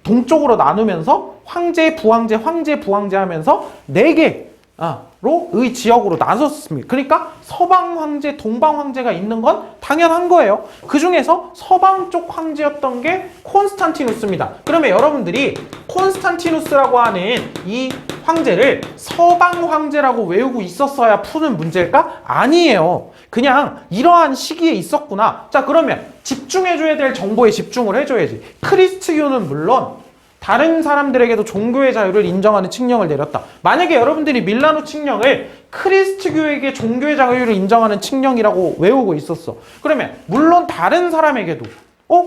동쪽으로 나누면서 황제, 부황제, 황제, 부황제 하면서 4개로의 지역으로 나눴습니다. 그러니까 서방 황제, 동방 황제가 있는 건 당연한 거예요. 그 중에서 서방 쪽 황제였던 게 콘스탄티누스입니다. 그러면 여러분들이 콘스탄티누스라고 하는 이 황제를 서방 황제라고 외우고 있었어야 푸는 문제일까? 아니에요. 그냥 이러한 시기에 있었구나. 자, 그러면 집중해줘야 될 정보에 집중을 해줘야지. 크리스트교는 물론 다른 사람들에게도 종교의 자유를 인정하는 칙령을 내렸다. 만약에 여러분들이 밀라노 칙령을 크리스트교에게 종교의 자유를 인정하는 칙령이라고 외우고 있었어. 그러면 물론 다른 사람에게도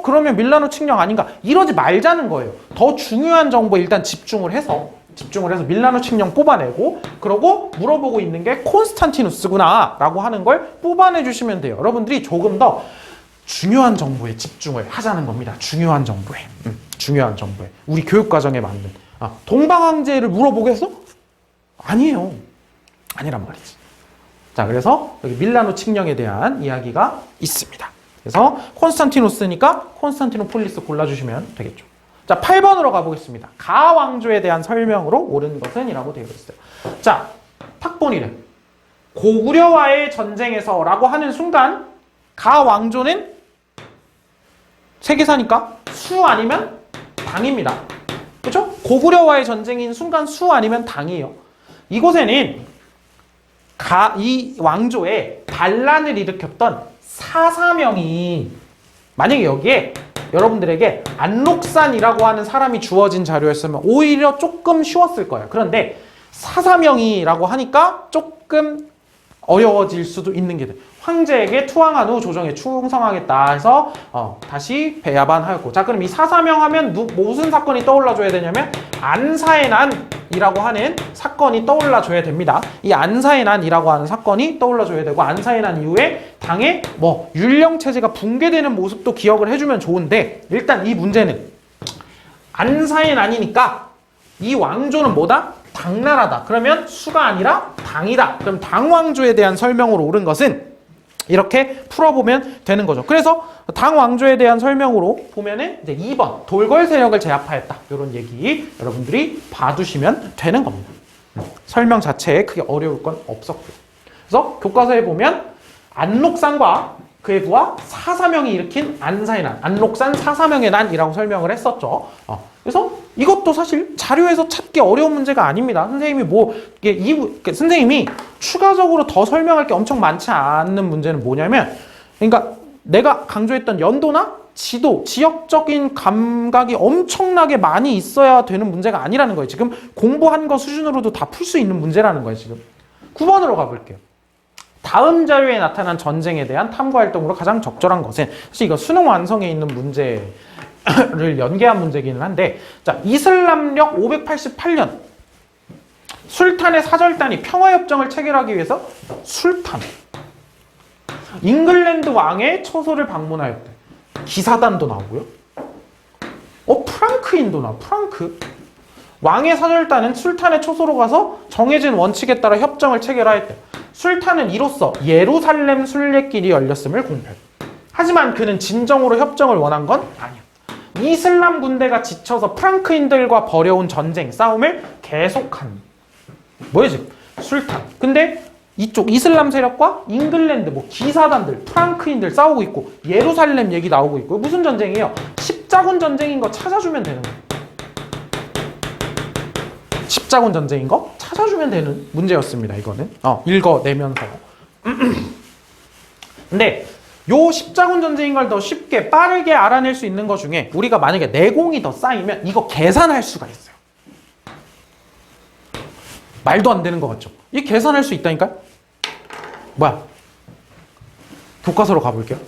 그러면 밀라노 칙령 아닌가? 이러지 말자는 거예요. 더 중요한 정보에 일단 집중을 해서 밀라노 칙령 뽑아내고 그러고 물어보고 있는 게 콘스탄티누스구나 라고 하는 걸 뽑아내 주시면 돼요. 여러분들이 조금 더 중요한 정보에 집중을 하자는 겁니다. 중요한 정보에. 우리 교육과정에 맞는. 동방 황제를 물어보겠어? 아니에요. 아니란 말이지. 자, 그래서 여기 밀라노 칙령에 대한 이야기가 있습니다. 그래서 콘스탄티누스니까 콘스탄티노폴리스 골라주시면 되겠죠. 자, 8번으로 가보겠습니다. 가 왕조에 대한 설명으로 옳은 것은 이라고 되어 있어요. 자, 탁본이래. 고구려와의 전쟁에서 라고 하는 순간 가 왕조는 세계사니까 수 아니면 당입니다. 그렇죠? 고구려와의 전쟁인 순간 수 아니면 당이에요. 이곳에는 이 왕조에 반란을 일으켰던 사사명이 만약에 여기에 여러분들에게 안록산이라고 하는 사람이 주어진 자료였으면 오히려 조금 쉬웠을 거예요. 그런데 사사명이라고 하니까 조금 어려워질 수도 있는 게 돼. 황제에게 투항한 후 조정에 충성하겠다 해서 다시 배야반하였고, 자, 그럼 이 사사명 하면 무슨 사건이 떠올라줘야 되냐면 안사의 난이라고 하는 사건이 떠올라줘야 됩니다. 이 안사의 난이라고 하는 사건이 떠올라줘야 되고, 안사의 난 이후에 당의 율령체제가 붕괴되는 모습도 기억을 해주면 좋은데, 일단 이 문제는 안사의 난이니까 이 왕조는 뭐다? 당나라다. 그러면 수가 아니라 당이다. 그럼 당왕조에 대한 설명으로 옳은 것은 이렇게 풀어보면 되는 거죠. 그래서 당왕조에 대한 설명으로 보면은 이제 2번 돌궐 세력을 제압하였다. 이런 얘기 여러분들이 봐두시면 되는 겁니다. 설명 자체에 크게 어려울 건 없었고요. 그래서 교과서에 보면 안록산과 그의 부하 사사명이 일으킨 안사의 난, 안록산 사사명의 난이라고 설명을 했었죠. 그래서 이것도 사실 자료에서 찾기 어려운 문제가 아닙니다. 선생님이 선생님이 추가적으로 더 설명할 게 엄청 많지 않는 문제는 뭐냐면, 그러니까 내가 강조했던 연도나 지도, 지역적인 감각이 엄청나게 많이 있어야 되는 문제가 아니라는 거예요. 지금 공부한 거 수준으로도 다 풀 수 있는 문제라는 거예요. 지금 9번으로 가볼게요. 다음 자료에 나타난 전쟁에 대한 탐구활동으로 가장 적절한 것은, 사실 이거 수능 완성에 있는 문제를 연계한 문제기는 한데, 자, 이슬람력 588년 술탄의 사절단이 평화협정을 체결하기 위해서 잉글랜드 왕의 처소를 방문하였대. 기사단도 나오고요. 프랑크인도 나와. 프랑크. 왕의 사절단은 술탄의 처소로 가서 정해진 원칙에 따라 협정을 체결하였대. 술탄은 이로써 예루살렘 순례길이 열렸음을 공표했다. 하지만 그는 진정으로 협정을 원한 건 아니야. 이슬람 군대가 지쳐서 프랑크인들과 벌여온 전쟁, 싸움을 계속한. 뭐야 지금? 술탄. 근데 이쪽 이슬람 세력과 잉글랜드, 기사단들, 프랑크인들 싸우고 있고, 예루살렘 얘기 나오고 있고, 무슨 전쟁이에요? 십자군 전쟁인 거 찾아주면 되는 거예요. 십자군 전쟁인 거 찾아주면 되는 문제였습니다. 이거는 읽어내면서. 근데 요 십자군 전쟁인 걸 더 쉽게 빠르게 알아낼 수 있는 것 중에 우리가 만약에 내공이 더 쌓이면 이거 계산할 수가 있어요. 말도 안 되는 것 같죠? 이 계산할 수 있다니까요? 뭐야? 교과서로 가볼게요.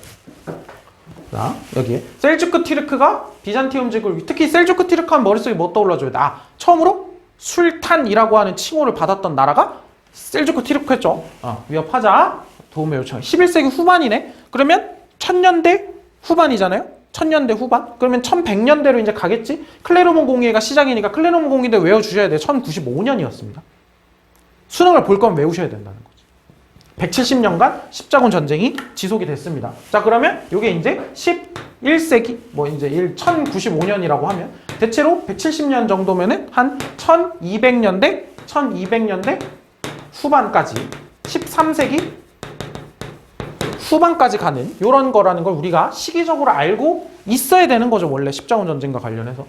자, 여기에 셀주크 티르크가 비잔티움 제국을, 특히 셀주크 티르크 하면 머릿속에 뭐 떠올라줘야 돼? 처음으로 술탄이라고 하는 칭호를 받았던 나라가 셀주크 티르크였죠. 위협하자 도움을 요청. 11세기 후반이네. 그러면 1000년대 후반이잖아요. 1000년대 후반? 그러면 1100년대로 이제 가겠지? 클레르몬 공의회가 시작이니까 클레르몬 공의회 외워주셔야 돼요. 1095년이었습니다. 수능을 볼 거면 외우셔야 된다는 거지. 170년간 십자군 전쟁이 지속이 됐습니다. 자, 그러면 이게 이제 11세기, 이제 1095년이라고 하면 대체로 170년 정도면은 한 1200년대 후반까지 13세기 후반까지 가는 이런 거라는 걸 우리가 시기적으로 알고 있어야 되는 거죠. 원래 십자군 전쟁과 관련해서.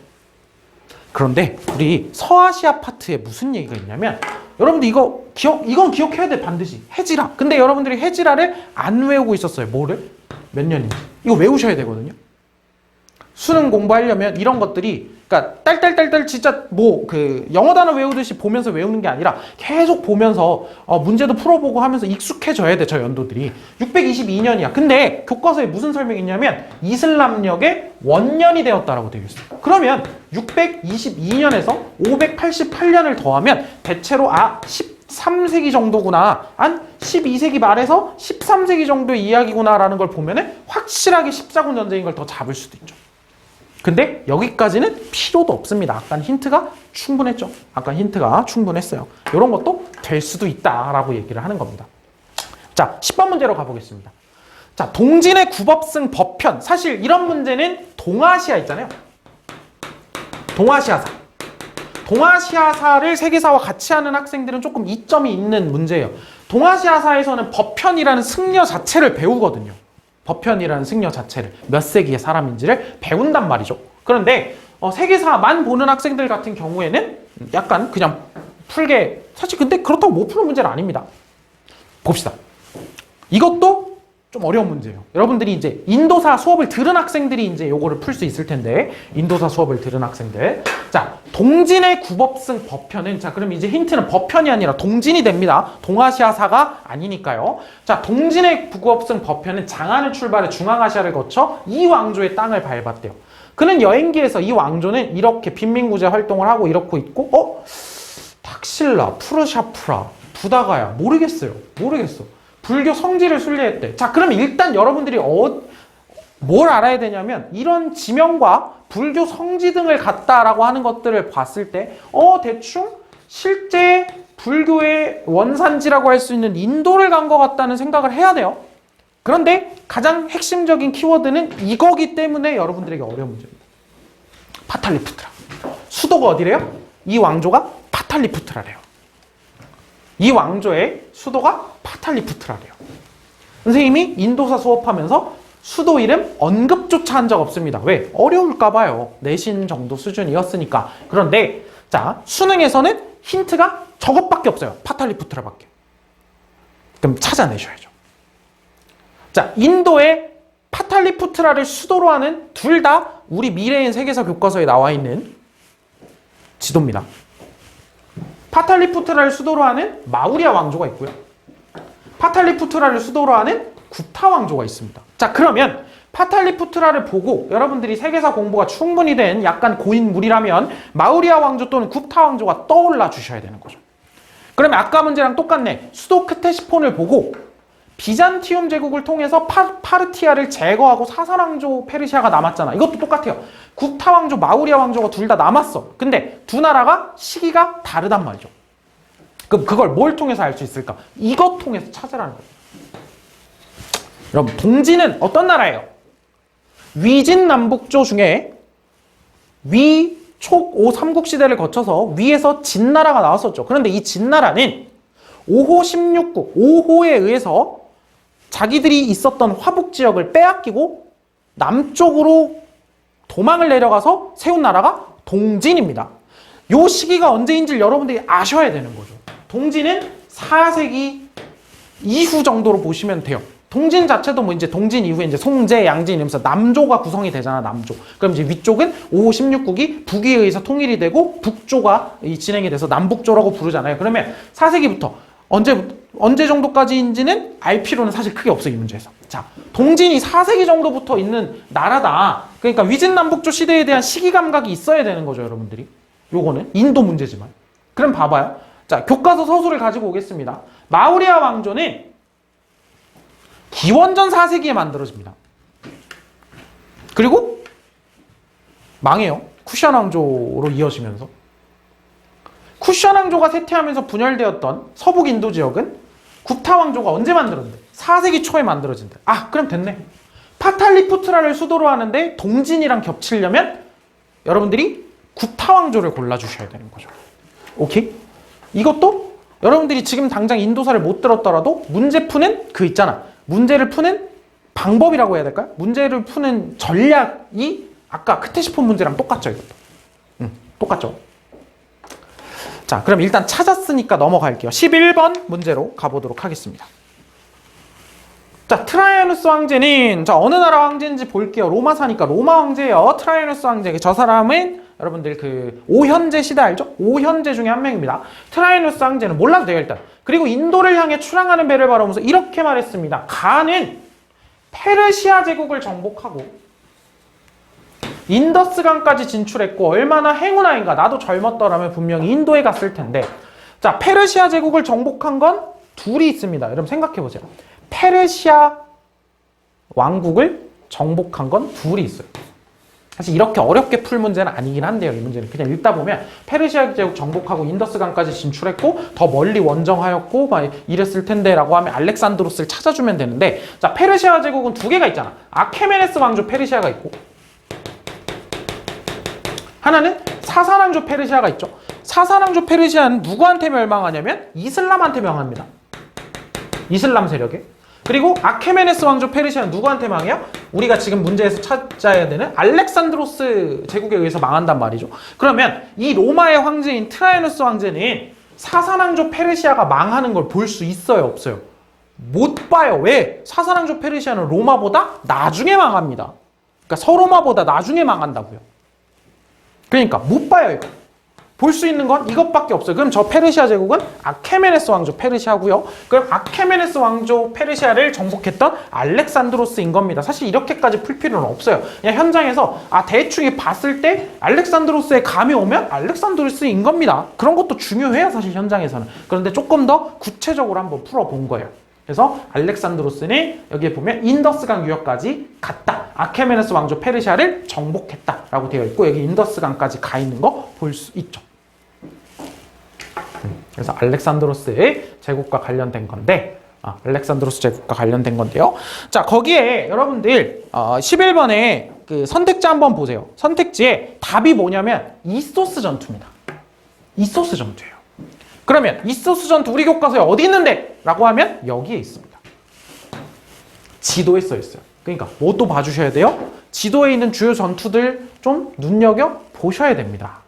그런데 우리 서아시아 파트에 무슨 얘기가 있냐면 여러분들 이건 기억해야 돼. 반드시. 해지라. 근데 여러분들이 해지라를 안 외우고 있었어요. 뭐를? 몇 년인지. 이거 외우셔야 되거든요. 수능 공부하려면 이런 것들이, 그러니까 딸딸딸딸 진짜 영어 단어 외우듯이 보면서 외우는 게 아니라 계속 보면서 문제도 풀어보고 하면서 익숙해져야 돼. 저 연도들이. 622년이야. 근데 교과서에 무슨 설명이 있냐면 이슬람력의 원년이 되었다라고 되어 있어요. 그러면 622년에서 588년을 더하면 대체로 13세기 정도구나. 한 12세기 말에서 13세기 정도의 이야기구나라는 걸 보면은 확실하게 십자군 전쟁인 걸 더 잡을 수도 있죠. 근데 여기까지는 필요도 없습니다. 아까 힌트가 충분했죠. 아까 힌트가 충분했어요. 이런 것도 될 수도 있다라고 얘기를 하는 겁니다. 자, 10번 문제로 가보겠습니다. 자, 동진의 구법승 법편. 사실 이런 문제는 동아시아 있잖아요. 동아시아사. 동아시아사를 세계사와 같이 하는 학생들은 조금 이점이 있는 문제예요. 동아시아사에서는 법편이라는 승려 자체를 배우거든요. 법편이라는 승려 자체를 몇 세기의 사람인지를 배운단 말이죠. 그런데 세계사만 보는 학생들 같은 경우에는 약간 그냥 풀게, 사실 근데 그렇다고 못 푸는 문제는 아닙니다. 봅시다. 이것도 좀 어려운 문제예요. 여러분들이 이제 인도사 수업을 들은 학생들이 이제 요거를 풀 수 있을 텐데, 인도사 수업을 들은 학생들. 자, 동진의 구법승 법편은, 자, 그럼 이제 힌트는 법편이 아니라 동진이 됩니다. 동아시아사가 아니니까요. 자, 동진의 구법승 법편은 장안을 출발해 중앙아시아를 거쳐 이 왕조의 땅을 밟았대요. 그는 여행기에서 이 왕조는 이렇게 빈민구제 활동을 하고 이렇고 있고, 탁실라, 푸르샤프라, 부다가야, 모르겠어. 불교 성지를 순례했대. 자, 그럼 일단 여러분들이 뭘 알아야 되냐면 이런 지명과 불교 성지 등을 갔다라고 하는 것들을 봤을 때 대충 실제 불교의 원산지라고 할 수 있는 인도를 간 것 같다는 생각을 해야 돼요. 그런데 가장 핵심적인 키워드는 이거기 때문에 여러분들에게 어려운 문제입니다. 파탈리푸트라. 수도가 어디래요? 이 왕조가 파탈리푸트라래요. 이 왕조의 수도가 파탈리푸트라래요. 선생님이 인도사 수업하면서 수도 이름 언급조차 한 적 없습니다. 왜? 어려울까 봐요. 내신 정도 수준이었으니까. 그런데 자, 수능에서는 힌트가 저것밖에 없어요. 파탈리푸트라밖에. 그럼 찾아내셔야죠. 자, 인도의 파탈리푸트라를 수도로 하는 둘 다 우리 미래인 세계사 교과서에 나와 있는 지도입니다. 파탈리푸트라를 수도로 하는 마우리아 왕조가 있고요. 파탈리푸트라를 수도로 하는 굽타 왕조가 있습니다. 자, 그러면 파탈리푸트라를 보고 여러분들이 세계사 공부가 충분히 된 약간 고인물이라면 마우리아 왕조 또는 굽타 왕조가 떠올라 주셔야 되는 거죠. 그러면 아까 문제랑 똑같네. 수도 크테시폰을 보고 비잔티움 제국을 통해서 파르티아를 제거하고 사사왕조 페르시아가 남았잖아. 이것도 똑같아요. 굽타 왕조, 마우리아 왕조가 둘 다 남았어. 근데 두 나라가 시기가 다르단 말이죠. 그럼 그걸 뭘 통해서 알 수 있을까? 이것 통해서 찾으라는 거예요. 여러분, 동진은 어떤 나라예요? 위진 남북조 중에 위촉 5삼국 시대를 거쳐서 위에서 진나라가 나왔었죠. 그런데 이 진나라는 5호 16국, 5호에 의해서 자기들이 있었던 화북 지역을 빼앗기고 남쪽으로 도망을 내려가서 세운 나라가 동진입니다. 요 시기가 언제인지를 여러분들이 아셔야 되는 거죠. 동진은 4세기 이후 정도로 보시면 돼요. 동진 자체도 뭐 이제 동진 이후에 이제 송제, 양진 이러면서 남조가 구성이 되잖아, 남조. 그럼 이제 위쪽은 5, 16국이 북에 의해서 통일이 되고 북조가 진행이 돼서 남북조라고 부르잖아요. 그러면 4세기부터 언제 정도까지인지는 알 필요는 사실 크게 없어, 이 문제에서. 자, 동진이 4세기 정도부터 있는 나라다. 그러니까 위진남북조 시대에 대한 시기 감각이 있어야 되는 거죠, 여러분들이. 요거는 인도 문제지만. 그럼 봐봐요. 자, 교과서 서술을 가지고 오겠습니다. 마우리아 왕조는 기원전 4세기에 만들어집니다. 그리고 망해요. 쿠션 왕조로 이어지면서. 쿠션 왕조가 쇠퇴하면서 분열되었던 서북 인도 지역은 굽타 왕조가 언제 만들었는데? 4세기 초에 만들어진대. 아, 그럼 됐네. 파탈리푸트라를 수도로 하는데 동진이랑 겹치려면 여러분들이 굽타 왕조를 골라주셔야 되는 거죠. 오케이? 이것도 여러분들이 지금 당장 인도사를 못 들었더라도 문제 푸는 그 있잖아. 문제를 푸는 방법이라고 해야 될까요? 문제를 푸는 전략이 아까 크테시폰 문제랑 똑같죠, 이것도. 똑같죠. 자, 그럼 일단 찾았으니까 넘어갈게요. 11번 문제로 가보도록 하겠습니다. 자, 트라이아누스 황제는, 자, 어느 나라 황제인지 볼게요. 로마사니까 로마 황제예요. 트라이아누스 황제. 저 사람은 여러분들 그 오현제 시대 알죠? 오현제 중에 한 명입니다. 트라이아누스 황제는 몰라도 돼요, 일단. 그리고 인도를 향해 출항하는 배를 바라보면서 이렇게 말했습니다. 가는 페르시아 제국을 정복하고 인더스강까지 진출했고 얼마나 행운아인가. 나도 젊었더라면 분명히 인도에 갔을 텐데. 자, 페르시아 제국을 정복한 건 둘이 있습니다. 여러분 생각해보세요. 페르시아 왕국을 정복한 건 둘이 있어요. 사실 이렇게 어렵게 풀 문제는 아니긴 한데요. 이 문제는 그냥 읽다 보면 페르시아 제국 정복하고 인더스강까지 진출했고 더 멀리 원정하였고 막 이랬을 텐데 라고 하면 알렉산드로스를 찾아주면 되는데, 자, 페르시아 제국은 두 개가 있잖아. 아케메네스 왕조 페르시아가 있고 하나는 사사왕조 페르시아가 있죠. 사사왕조 페르시아는 누구한테 멸망하냐면 이슬람한테 명합니다. 이슬람 세력에. 그리고 아케메네스 왕조 페르시아는 누구한테 망해요? 우리가 지금 문제에서 찾아야 되는 알렉산드로스 제국에 의해서 망한단 말이죠. 그러면 이 로마의 황제인 트라이아누스 황제는 사사왕조 페르시아가 망하는 걸 볼 수 있어요, 없어요? 못 봐요. 왜? 사사왕조 페르시아는 로마보다 나중에 망합니다. 그러니까 서로마보다 나중에 망한다고요. 그러니까 못 봐요, 이거. 볼 수 있는 건 이것밖에 없어요. 그럼 저 페르시아 제국은 아케메네스 왕조 페르시아고요. 그럼 아케메네스 왕조 페르시아를 정복했던 알렉산드로스인 겁니다. 사실 이렇게까지 풀 필요는 없어요. 그냥 현장에서 대충 봤을 때 알렉산드로스의 감이 오면 알렉산드로스인 겁니다. 그런 것도 중요해요, 사실 현장에서는. 그런데 조금 더 구체적으로 한번 풀어본 거예요. 그래서 알렉산드로스는 여기에 보면 인더스강 유역까지 갔다. 아케메네스 왕조 페르시아를 정복했다라고 되어 있고 여기 인더스강까지 가 있는 거 볼 수 있죠. 그래서 알렉산드로스의 제국과 관련된 건데, 알렉산드로스 제국과 관련된 건데요. 자, 거기에 여러분들 11번에 그 선택지 한번 보세요. 선택지에 답이 뭐냐면 이소스 전투입니다. 이소스 전투예요. 그러면 이소스 전투 우리 교과서에 어디 있는데? 라고 하면 여기에 있습니다. 지도에 써 있어요. 그러니까 뭐도 봐주셔야 돼요? 지도에 있는 주요 전투들 좀 눈여겨보셔야 됩니다.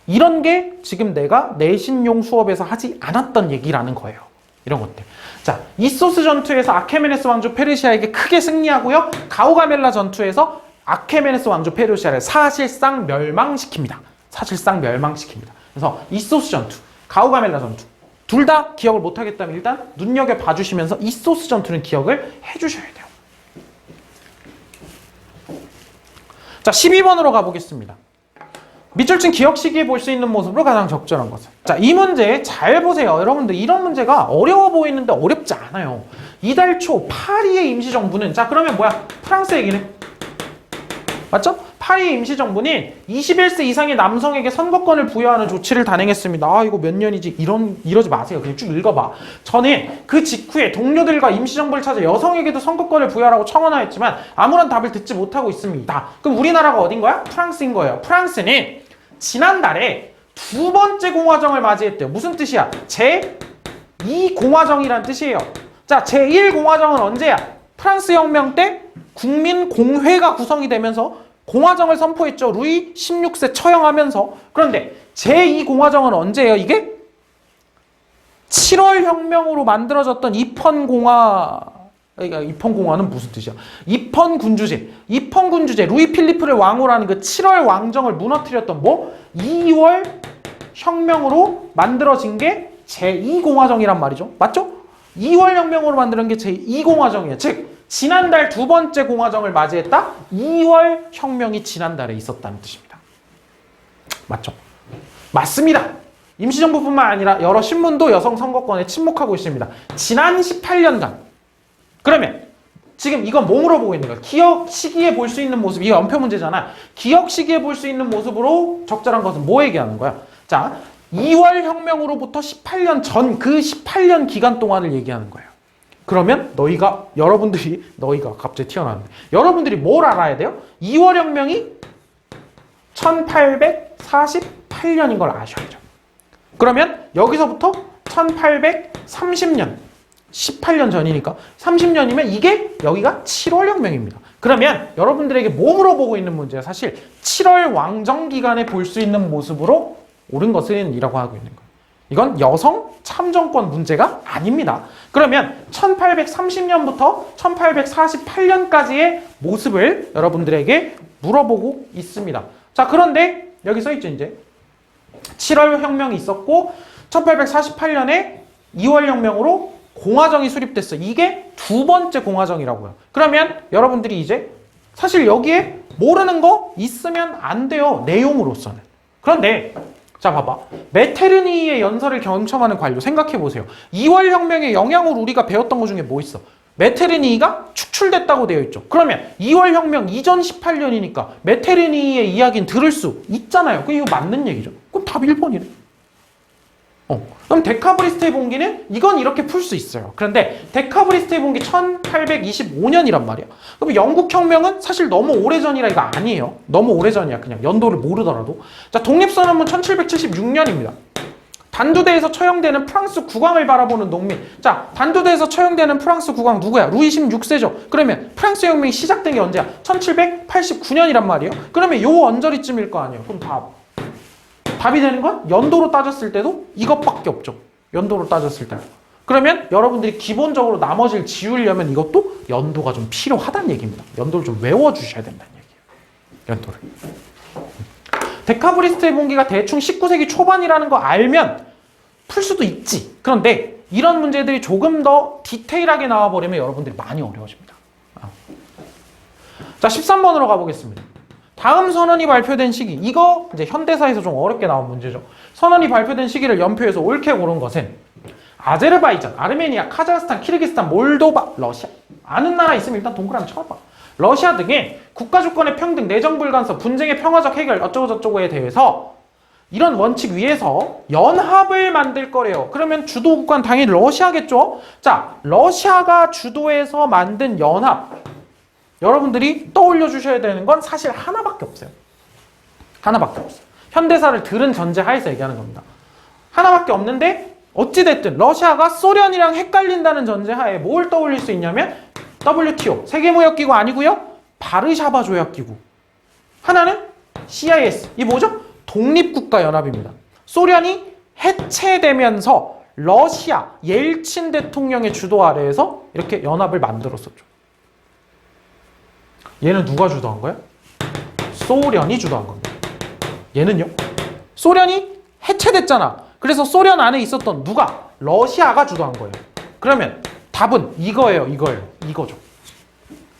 이런 게 지금 내가 내신용 수업에서 하지 않았던 얘기라는 거예요. 이런 것들. 자, 이소스 전투에서 아케메네스 왕조 페르시아에게 크게 승리하고요. 가우가멜라 전투에서 아케메네스 왕조 페르시아를 사실상 멸망시킵니다. 사실상 멸망시킵니다. 그래서 이소스 전투, 가우가멜라 전투 둘 다 기억을 못하겠다면 일단 눈여겨봐주시면서 이소스 전투는 기억을 해주셔야 돼요. 자, 12번으로 가보겠습니다. 밑줄친 기억 시기에 볼 수 있는 모습으로 가장 적절한 것은. 자, 이 문제 잘 보세요. 여러분들 이런 문제가 어려워 보이는데 어렵지 않아요. 이달 초 파리의 임시정부는, 자, 그러면 뭐야? 프랑스 얘기네. 맞죠? 파리의 임시정부는 21세 이상의 남성에게 선거권을 부여하는 조치를 단행했습니다. 이거 몇 년이지? 이러지 마세요. 그냥 쭉 읽어봐. 저는 그 직후에 동료들과 임시정부를 찾아 여성에게도 선거권을 부여하라고 청원하였지만 아무런 답을 듣지 못하고 있습니다. 그럼 우리나라가 어딘 거야? 프랑스인 거예요. 프랑스는 지난달에 두 번째 공화정을 맞이했대요. 무슨 뜻이야? 제2공화정이란 뜻이에요. 자, 제1공화정은 언제야? 프랑스 혁명 때 국민공회가 구성이 되면서 공화정을 선포했죠. 루이 16세 처형하면서. 그런데 제2공화정은 언제예요? 이게 7월 혁명으로 만들어졌던 입헌공화는 무슨 뜻이야? 입헌군주제 루이 필리프를 왕으로 하는 그 7월 왕정을 무너뜨렸던 2월 혁명으로 만들어진 게 제2공화정이란 말이죠. 맞죠? 2월 혁명으로 만드는 게 제2공화정이에요. 즉 지난달 두 번째 공화정을 맞이했다. 2월 혁명이 지난달에 있었다는 뜻입니다. 맞죠? 맞습니다. 임시정부뿐만 아니라 여러 신문도 여성 선거권에 침묵하고 있습니다. 지난 18년간. 그러면 지금 이건 뭐 물어보고 있는 거야? 기억 시기에 볼 수 있는 모습. 이게 연표 문제잖아. 기억 시기에 볼 수 있는 모습으로 적절한 것은 뭐 얘기하는 거야? 자, 2월 혁명으로부터 18년 전 그 18년 기간 동안을 얘기하는 거예요. 그러면 너희가 갑자기 튀어나왔네. 여러분들이 뭘 알아야 돼요? 2월 혁명이 1848년인 걸 아셔야죠. 그러면 여기서부터 1830년, 18년 전이니까 30년이면 이게 여기가 7월 혁명입니다. 그러면 여러분들에게 뭐 물어보고 있는 문제야? 사실 7월 왕정 기간에 볼 수 있는 모습으로 옳은 것은 이라고 하고 있는 거예요. 이건 여성 참정권 문제가 아닙니다. 그러면 1830년부터 1848년까지의 모습을 여러분들에게 물어보고 있습니다. 자, 그런데 여기 써있죠, 이제. 7월 혁명이 있었고 1848년에 2월 혁명으로 공화정이 수립됐어. 이게 두 번째 공화정이라고요. 그러면 여러분들이 이제 사실 여기에 모르는 거 있으면 안 돼요. 내용으로서는. 그런데 자, 봐봐. 메테르니의 연설을 경청하는 관료 생각해보세요. 2월 혁명의 영향으로 우리가 배웠던 것 중에 뭐 있어? 메테르니가 축출됐다고 되어 있죠. 그러면 2월 혁명 이전 18년이니까 메테르니의 이야기는 들을 수 있잖아요. 그럼 이거 맞는 얘기죠. 그럼 답 1번이네. 그럼 데카브리스트의 봉기는 이건 이렇게 풀 수 있어요. 그런데 데카브리스트의 봉기 1825년이란 말이야. 그럼 영국혁명은 사실 너무 오래전이라 이거 아니에요. 너무 오래전이야. 그냥 연도를 모르더라도. 자, 독립선언문 1776년입니다. 단두대에서 처형되는 프랑스 국왕을 바라보는 농민. 자, 단두대에서 처형되는 프랑스 국왕 누구야? 루이 16세죠. 그러면 프랑스 혁명이 시작된 게 언제야? 1789년이란 말이에요. 그러면 요 언저리쯤일 거 아니에요. 그럼 답이 되는 건 연도로 따졌을 때도 이것밖에 없죠. 연도로 따졌을 때. 그러면 여러분들이 기본적으로 나머지를 지우려면 이것도 연도가 좀 필요하다는 얘기입니다. 연도를 좀 외워주셔야 된다는 얘기예요. 연도를. 데카브리스트의 봉기가 대충 19세기 초반이라는 거 알면 풀 수도 있지. 그런데 이런 문제들이 조금 더 디테일하게 나와버리면 여러분들이 많이 어려워집니다. 자, 13번으로 가보겠습니다. 다음 선언이 발표된 시기. 이거 이제 현대사에서 좀 어렵게 나온 문제죠. 선언이 발표된 시기를 연표해서 옳게 고른 것은 아제르바이잔, 아르메니아, 카자흐스탄, 키르기스탄, 몰도바, 러시아. 아는 나라 있으면 일단 동그라미 쳐봐. 러시아 등의 국가주권의 평등, 내정 불간섭, 분쟁의 평화적 해결 어쩌고저쩌고에 대해서 이런 원칙 위에서 연합을 만들 거래요. 그러면 주도 국가는 당연히 러시아겠죠? 자, 러시아가 주도해서 만든 연합. 여러분들이 떠올려 주셔야 되는 건 사실 하나밖에 없어요. 하나밖에 없어요. 현대사를 들은 전제 하에서 얘기하는 겁니다. 하나밖에 없는데 어찌됐든 러시아가 소련이랑 헷갈린다는 전제 하에 뭘 떠올릴 수 있냐면 WTO, 세계무역기구 아니고요. 바르샤바 조약기구. 하나는 CIS. 이 뭐죠? 독립국가연합입니다. 소련이 해체되면서 러시아 옐친 대통령의 주도 아래에서 이렇게 연합을 만들었었죠. 얘는 누가 주도한 거야? 소련이 주도한 겁니다. 얘는요? 소련이 해체됐잖아. 그래서 소련 안에 있었던 누가? 러시아가 주도한 거예요. 그러면 답은 이거예요. 이거죠.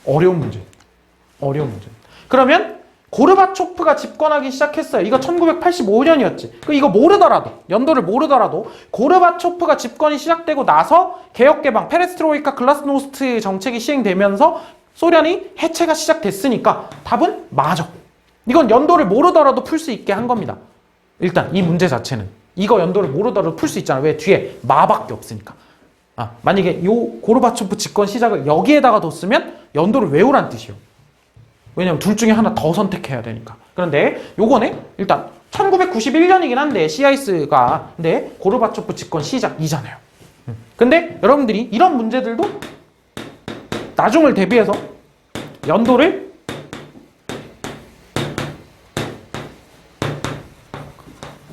어려운 문제. 그러면 고르바초프가 집권하기 시작했어요. 이거 1985년이었지. 이거 모르더라도, 연도를 모르더라도 고르바초프가 집권이 시작되고 나서 개혁개방, 페레스트로이카, 글라스노스트 정책이 시행되면서 소련이 해체가 시작됐으니까 답은 맞아. 이건 연도를 모르더라도 풀 수 있게 한 겁니다. 일단 이 문제 자체는 이거 연도를 모르더라도 풀 수 있잖아. 왜? 뒤에 마밖에 없으니까. 만약에 요 고르바초프 집권 시작을 여기에다가 뒀으면 연도를 외우란 뜻이요. 왜냐면 둘 중에 하나 더 선택해야 되니까. 그런데 요거는 일단 1991년이긴 한데 CIS가 근데 고르바초프 집권 시작이잖아요. 근데 여러분들이 이런 문제들도 나중을 대비해서 연도를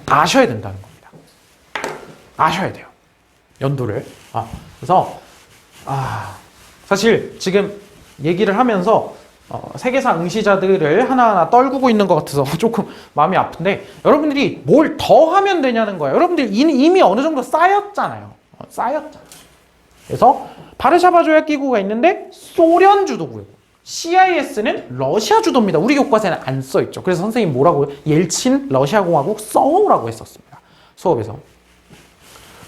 아셔야 된다는 겁니다. 아셔야 돼요. 연도를. 그래서 사실 지금 얘기를 하면서 세계사 응시자들을 하나하나 떨구고 있는 것 같아서 조금 마음이 아픈데, 여러분들이 뭘 더 하면 되냐는 거예요. 여러분들 이미 어느 정도 쌓였잖아요. 쌓였잖아요. 그래서 바르샤바 조약 기구가 있는데 소련 주도고요. CIS는 러시아 주도입니다. 우리 교과서에는 안 써있죠. 그래서 선생님 뭐라고요? 옐친 러시아 공화국 써오라고 했었습니다. 수업에서.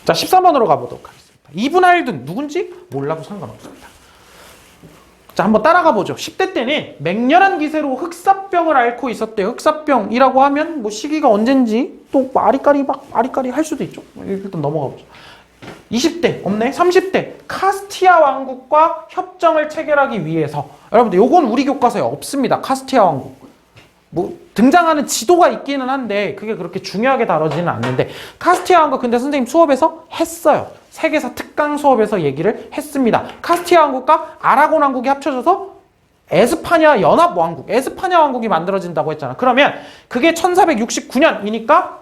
자, 13번으로 가보도록 하겠습니다. 이분할든 누군지 몰라도 상관없습니다. 자, 한번 따라가 보죠. 10대 때는 맹렬한 기세로 흑사병을 앓고 있었대요. 흑사병이라고 하면 뭐 시기가 언젠지 또 아리까리 할 수도 있죠. 일단 넘어가 보죠. 20대 없네. 30대 카스티아 왕국과 협정을 체결하기 위해서. 여러분들 요건 우리 교과서에 없습니다. 카스티아 왕국. 뭐 등장하는 지도가 있기는 한데 그게 그렇게 중요하게 다뤄지는 않는데, 카스티아 왕국 근데 선생님 수업에서 했어요. 세계사 특강 수업에서 얘기를 했습니다. 카스티아 왕국과 아라곤 왕국이 합쳐져서 에스파냐 연합왕국, 에스파냐 왕국이 만들어진다고 했잖아. 그러면 그게 1469년이니까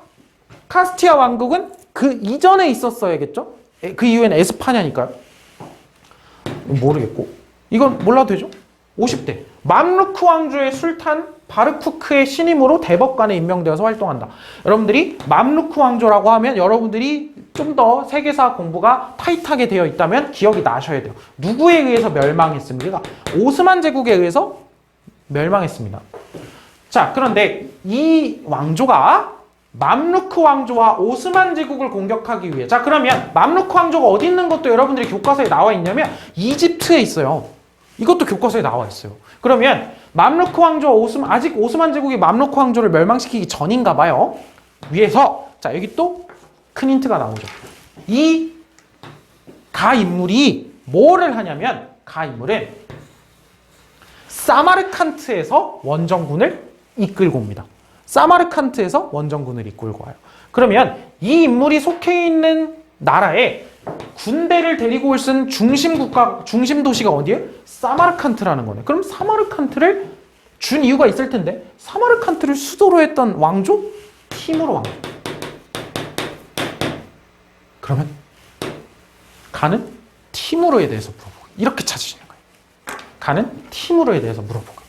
카스티아 왕국은 그 이전에 있었어야겠죠? 그 이후에는 에스파냐니까요. 모르겠고. 이건 몰라도 되죠? 50대 맘루크 왕조의 술탄 바르쿠크의 신임으로 대법관에 임명되어서 활동한다. 여러분들이 맘루크 왕조라고 하면 여러분들이 좀 더 세계사 공부가 타이트하게 되어 있다면 기억이 나셔야 돼요. 누구에 의해서 멸망했습니까? 오스만 제국에 의해서 멸망했습니다. 자, 그런데 이 왕조가 맘루크 왕조와 오스만 제국을 공격하기 위해, 자, 그러면 맘루크 왕조가 어디 있는 것도 여러분들이 교과서에 나와 있냐면 이집트에 있어요. 이것도 교과서에 나와 있어요. 그러면 맘루크 왕조와 아직 오스만 제국이 맘루크 왕조를 멸망시키기 전인가 봐요. 위에서, 자, 여기 또 큰 힌트가 나오죠. 이 가 인물이 뭐를 하냐면, 가 인물은 사마르칸트에서 원정군을 이끌고 옵니다. 사마르칸트에서 원정군을 이끌고 와요. 그러면 이 인물이 속해 있는 나라에 군대를 데리고 올 수 있는 중심 도시가 어디예요? 사마르칸트라는 거네. 그럼 사마르칸트를 준 이유가 있을 텐데, 사마르칸트를 수도로 했던 왕조? 티무르 왕조. 그러면 가는 티무르에 대해서 물어보고, 이렇게 찾으시는 거예요. 가는 티무르에 대해서 물어보고.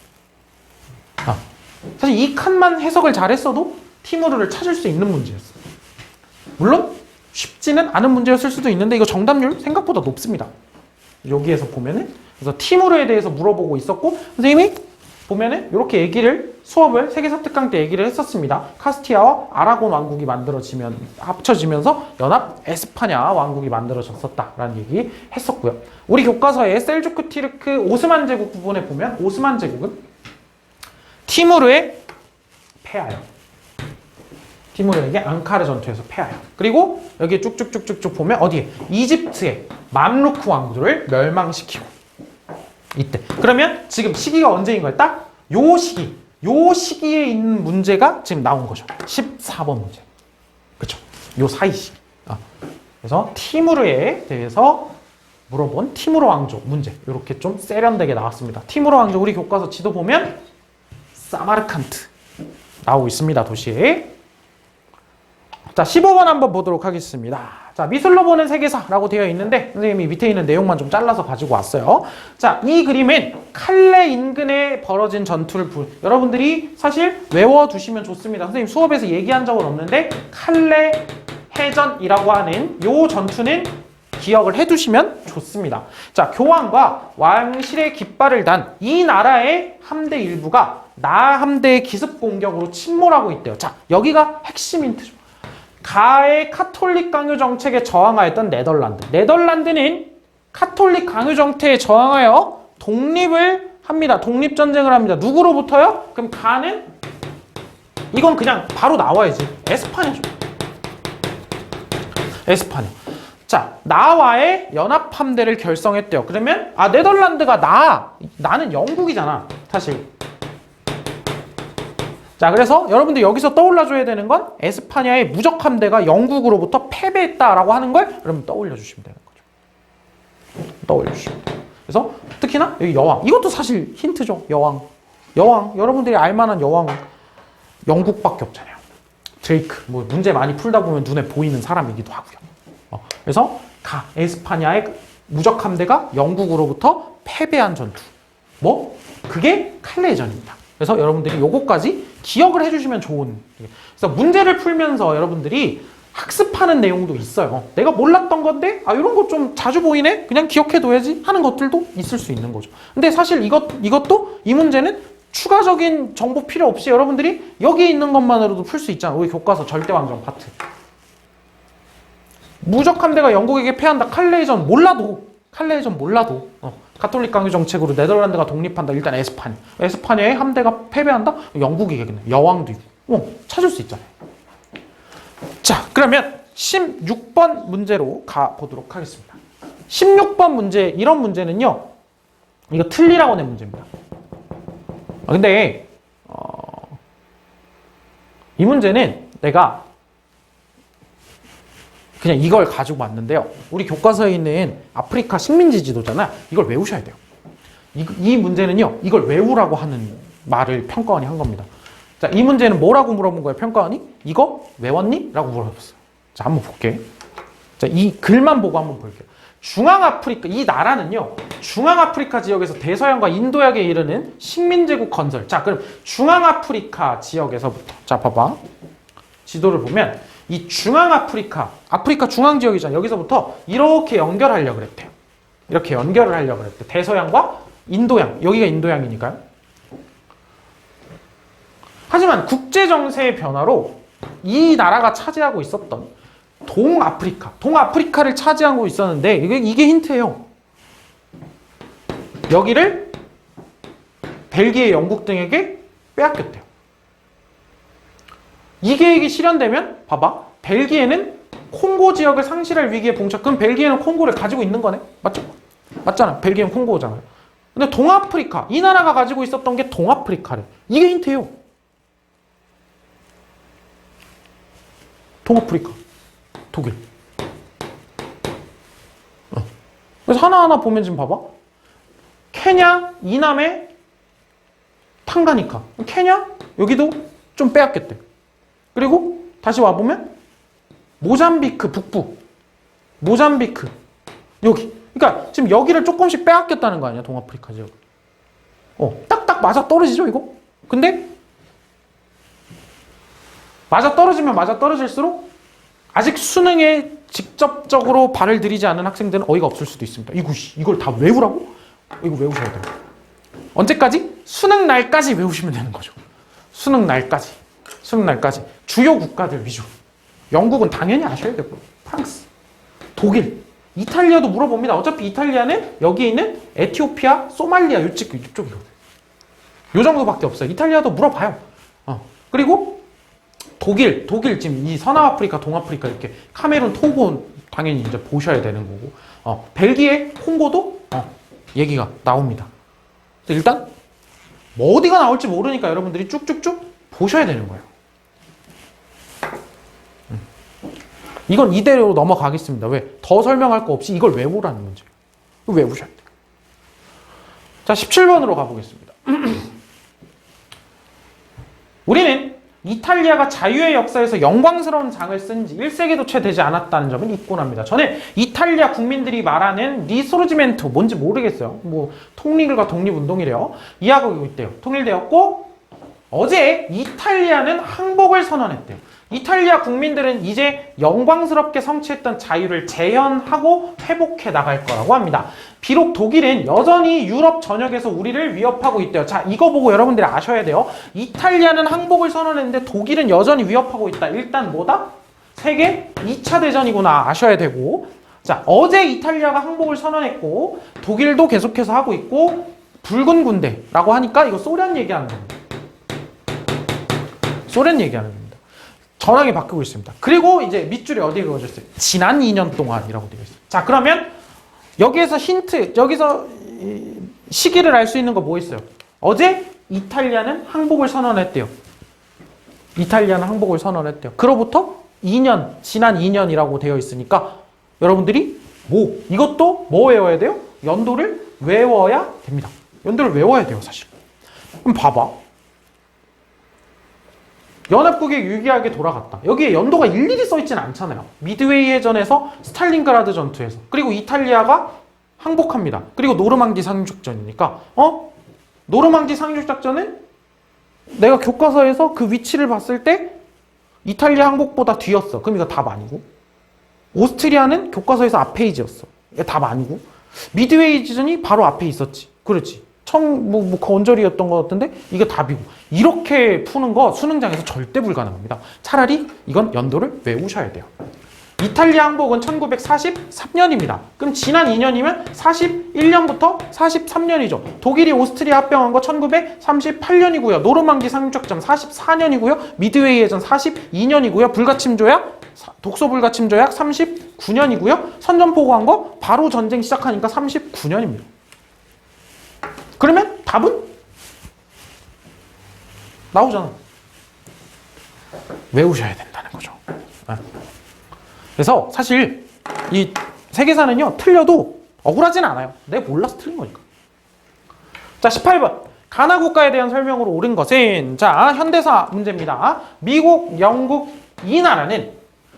사실 이 칸만 해석을 잘했어도 티무르를 찾을 수 있는 문제였어요. 물론 쉽지는 않은 문제였을 수도 있는데 이거 정답률 생각보다 높습니다. 여기에서 보면은, 그래서 티무르에 대해서 물어보고 있었고, 선생님이 보면은 이렇게 수업을 세계사 특강 때 얘기를 했었습니다. 카스티아와 아라곤 왕국이 합쳐지면서 연합 에스파냐 왕국이 만들어졌었다라는 얘기 했었고요. 우리 교과서에 셀주크 티르크 오스만 제국 부분에 보면 오스만 제국은 티무르에 패하여. 티무르에게 앙카르 전투에서 패하여. 그리고 여기 쭉쭉쭉쭉 보면 어디에? 이집트의 맘루크 왕조를 멸망시키고. 이때. 그러면 지금 시기가 언제인 거예요? 딱 요 시기에 있는 문제가 지금 나온 거죠. 14번 문제. 그쵸? 요 사이 시기. 그래서 티무르에 대해서 물어본 티무르 왕조 문제. 이렇게 좀 세련되게 나왔습니다. 티무르 왕조 우리 교과서 지도 보면 사마르칸트 나오고 있습니다. 도시에. 자, 15번 한번 보도록 하겠습니다. 자, 미술로 보는 세계사라고 되어 있는데 선생님이 밑에 있는 내용만 좀 잘라서 가지고 왔어요. 자, 이 그림은 칼레 인근에 벌어진 전투를 여러분들이 사실 외워두시면 좋습니다. 선생님 수업에서 얘기한 적은 없는데 칼레 해전이라고 하는 요 전투는 기억을 해두시면 좋습니다. 자, 교황과 왕실의 깃발을 단 이 나라의 함대 일부가 나 함대의 기습 공격으로 침몰하고 있대요. 자, 여기가 핵심 힌트죠. 가의 카톨릭 강요 정책에 저항하였던 네덜란드. 네덜란드는 카톨릭 강요 정책에 저항하여 독립을 합니다. 독립전쟁을 합니다. 누구로부터요? 그럼 가는? 이건 그냥 바로 나와야지. 에스파냐죠. 에스파냐. 자, 나와의 연합함대를 결성했대요. 그러면 네덜란드가 나는 영국이잖아. 사실. 자, 그래서 여러분들 여기서 떠올려줘야 되는 건 에스파냐의 무적함대가 영국으로부터 패배했다라고 하는 걸 여러분 떠올려주시면 되는 거죠. 떠올려주시면 돼요. 그래서 특히나 여기 여왕. 이것도 사실 힌트죠. 여왕. 여러분들이 알만한 여왕 영국밖에 없잖아요. 드레이크. 뭐 문제 많이 풀다 보면 눈에 보이는 사람이기도 하고요. 그래서 에스파냐의 무적 함대가 영국으로부터 패배한 전투. 뭐? 그게 칼레전입니다. 그래서 여러분들이 요거까지 기억을 해주시면 좋은. 그래서 문제를 풀면서 여러분들이 학습하는 내용도 있어요. 내가 몰랐던 건데, 이런 거 좀 자주 보이네? 그냥 기억해둬야지 하는 것들도 있을 수 있는 거죠. 근데 사실 이것도 이 문제는 추가적인 정보 필요 없이 여러분들이 여기에 있는 것만으로도 풀 수 있잖아. 우리 교과서 절대왕정 파트. 무적 함대가 영국에게 패한다. 칼레전 몰라도 가톨릭 강요 정책으로 네덜란드가 독립한다. 일단 에스파냐의 함대가 패배한다. 영국에게는 여왕도 있고 찾을 수 있잖아요. 자, 그러면 16번 문제로 가보도록 하겠습니다. 16번 문제, 이런 문제는요, 이거 틀리라고 낸 문제입니다. 근데 이 문제는 내가 그냥 이걸 가지고 왔는데요. 우리 교과서에 있는 아프리카 식민지 지도잖아. 이걸 외우셔야 돼요. 이 문제는요, 이걸 외우라고 하는 말을 평가원이 한 겁니다. 자, 이 문제는 뭐라고 물어본 거예요, 평가원이? 이거 외웠니? 라고 물어봤어요. 자, 한번 볼게. 자, 이 글만 보고 한번 볼게요. 중앙아프리카, 이 나라는요, 중앙아프리카 지역에서 대서양과 인도양에 이르는 식민제국 건설. 자, 그럼 중앙아프리카 지역에서부터. 자, 봐봐. 지도를 보면, 이 중앙아프리카, 아프리카 중앙지역이잖아. 여기서부터 이렇게 연결하려고 그랬대요. 이렇게 연결을 하려고 그랬대요. 대서양과 인도양. 여기가 인도양이니까요. 하지만 국제정세의 변화로 이 나라가 차지하고 있었던 동아프리카를 차지하고 있었는데 이게 힌트예요. 여기를 벨기에, 영국 등에게 빼앗겼대요. 이 계획이 실현되면 봐봐. 벨기에는 콩고 지역을 상실할 위기에 봉착. 그럼 벨기에는 콩고를 가지고 있는 거네. 맞죠? 맞잖아. 벨기에는 콩고잖아요. 근데 동아프리카, 이 나라가 가지고 있었던 게 동아프리카래. 이게 힌트예요. 동아프리카, 독일. 그래서 하나하나 보면 지금 봐봐. 케냐, 이남에 탕가니카. 케냐, 여기도 좀 빼앗겼대. 그리고 다시 와보면 모잠비크, 북부. 모잠비크, 여기. 그러니까 지금 여기를 조금씩 빼앗겼다는 거 아니야, 동아프리카 지역. 딱딱 맞아 떨어지죠, 이거? 근데 맞아 떨어지면 맞아 떨어질수록 아직 수능에 직접적으로 발을 들이지 않은 학생들은 어이가 없을 수도 있습니다. 이걸 다 외우라고? 이거 외우셔야 돼요. 언제까지? 수능 날까지 외우시면 되는 거죠. 수능 날까지. 주요 국가들 위주. 영국은 당연히 아셔야 되고, 프랑스, 독일, 이탈리아도 물어봅니다. 어차피 이탈리아는 여기에 있는 에티오피아, 소말리아 이쪽이거든요. 요 정도밖에 없어요. 이탈리아도 물어봐요. 그리고 독일 지금 이 서남아프리카, 동아프리카 이렇게 카메룬, 토고 당연히 이제 보셔야 되는 거고, 벨기에, 콩고도 얘기가 나옵니다. 일단 뭐 어디가 나올지 모르니까 여러분들이 쭉쭉쭉 보셔야 되는 거예요. 이건 이대로 넘어가겠습니다. 왜? 더 설명할 거 없이 이걸 외우라는 문제예요. 이거 외우셔야 돼요. 자, 17번으로 가보겠습니다. 우리는 이탈리아가 자유의 역사에서 영광스러운 장을 쓴 지 1세기도 채 되지 않았다는 점을 잊곤 합니다. 저는 이탈리아 국민들이 말하는 리소르지멘토, 뭔지 모르겠어요. 뭐 통일과 독립운동이래요. 이하고 있대요. 통일되었고 어제 이탈리아는 항복을 선언했대요. 이탈리아 국민들은 이제 영광스럽게 성취했던 자유를 재현하고 회복해 나갈 거라고 합니다. 비록 독일은 여전히 유럽 전역에서 우리를 위협하고 있대요. 자, 이거 보고 여러분들이 아셔야 돼요. 이탈리아는 항복을 선언했는데 독일은 여전히 위협하고 있다. 일단 뭐다? 세계 2차 대전이구나 아셔야 되고, 자, 어제 이탈리아가 항복을 선언했고 독일도 계속해서 하고 있고 붉은 군대라고 하니까 이거 소련 얘기하는 겁니다. 소련 얘기하는 겁니다. 전황이 바뀌고 있습니다. 그리고 이제 밑줄이 어디에 그어져 있어요? 지난 2년 동안이라고 되어 있어요. 자, 그러면 여기에서 힌트, 여기서 시기를 알 수 있는 거 뭐 있어요? 어제 이탈리아는 항복을 선언했대요. 이탈리아는 항복을 선언했대요. 그로부터 2년, 지난 2년이라고 되어 있으니까 여러분들이 이것도 뭐 외워야 돼요? 연도를 외워야 됩니다. 연도를 외워야 돼요, 사실. 그럼 봐봐. 연합국이 유기하게 돌아갔다. 여기에 연도가 일일이 써있지는 않잖아요. 미드웨이 해전에서 스탈린그라드 전투에서. 그리고 이탈리아가 항복합니다. 그리고 노르망디 상륙작전이니까 노르망디 상륙작전은 내가 교과서에서 그 위치를 봤을 때 이탈리아 항복보다 뒤였어. 그럼 이거 답 아니고. 오스트리아는 교과서에서 앞 페이지였어. 이거 답 아니고. 미드웨이 지전이 바로 앞에 있었지. 그렇지. 건절이었던 것 같은데 이게 답이고. 이렇게 푸는 거 수능장에서 절대 불가능합니다. 차라리 이건 연도를 외우셔야 돼요. 이탈리아 항복은 1943년입니다. 그럼 지난 2년이면 41년부터 43년이죠. 독일이 오스트리아 합병한 거 1938년이고요. 노르망디 상륙작전 44년이고요. 미드웨이 해전 42년이고요. 불가침 조약, 독소 불가침 조약 39년이고요. 선전포고한 거 바로 전쟁 시작하니까 39년입니다. 그러면 답은 나오잖아. 외우셔야 된다는 거죠. 그래서 사실 이 세계사는요 틀려도 억울하진 않아요. 내가 몰라서 틀린 거니까. 자 18번 가나 국가에 대한 설명으로 옳은 것은 자 현대사 문제입니다. 미국, 영국 이 나라는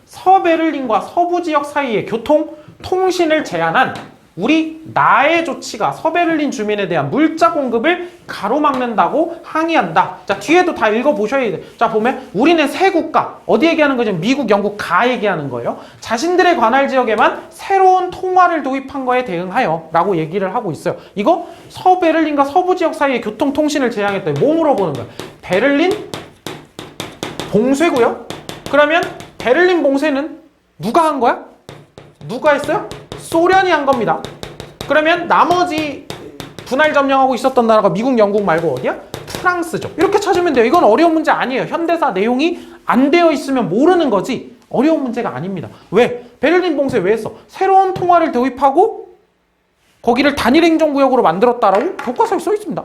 서베를린과 서부 지역 사이의 교통, 통신을 제한한 우리 나의 조치가 서베를린 주민에 대한 물자 공급을 가로막는다고 항의한다. 자, 뒤에도 다 읽어보셔야 돼. 자, 보면 우리는 세 국가, 어디 얘기하는 거죠? 미국, 영국, 가 얘기하는 거예요. 자신들의 관할 지역에만 새로운 통화를 도입한 거에 대응하여 라고 얘기를 하고 있어요. 이거 서베를린과 서부 지역 사이의 교통, 통신을 제한했더니 뭐 물어보는 거야? 베를린 봉쇄고요. 그러면 베를린 봉쇄는 누가 한 거야? 누가 했어요? 소련이 한 겁니다. 그러면 나머지 분할 점령하고 있었던 나라가 미국, 영국 말고 어디야? 프랑스죠. 이렇게 찾으면 돼요. 이건 어려운 문제 아니에요. 현대사 내용이 안 되어 있으면 모르는 거지 어려운 문제가 아닙니다. 왜? 베를린 봉쇄 왜 했어? 새로운 통화를 도입하고 거기를 단일행정구역으로 만들었다라고 교과서에 써 있습니다.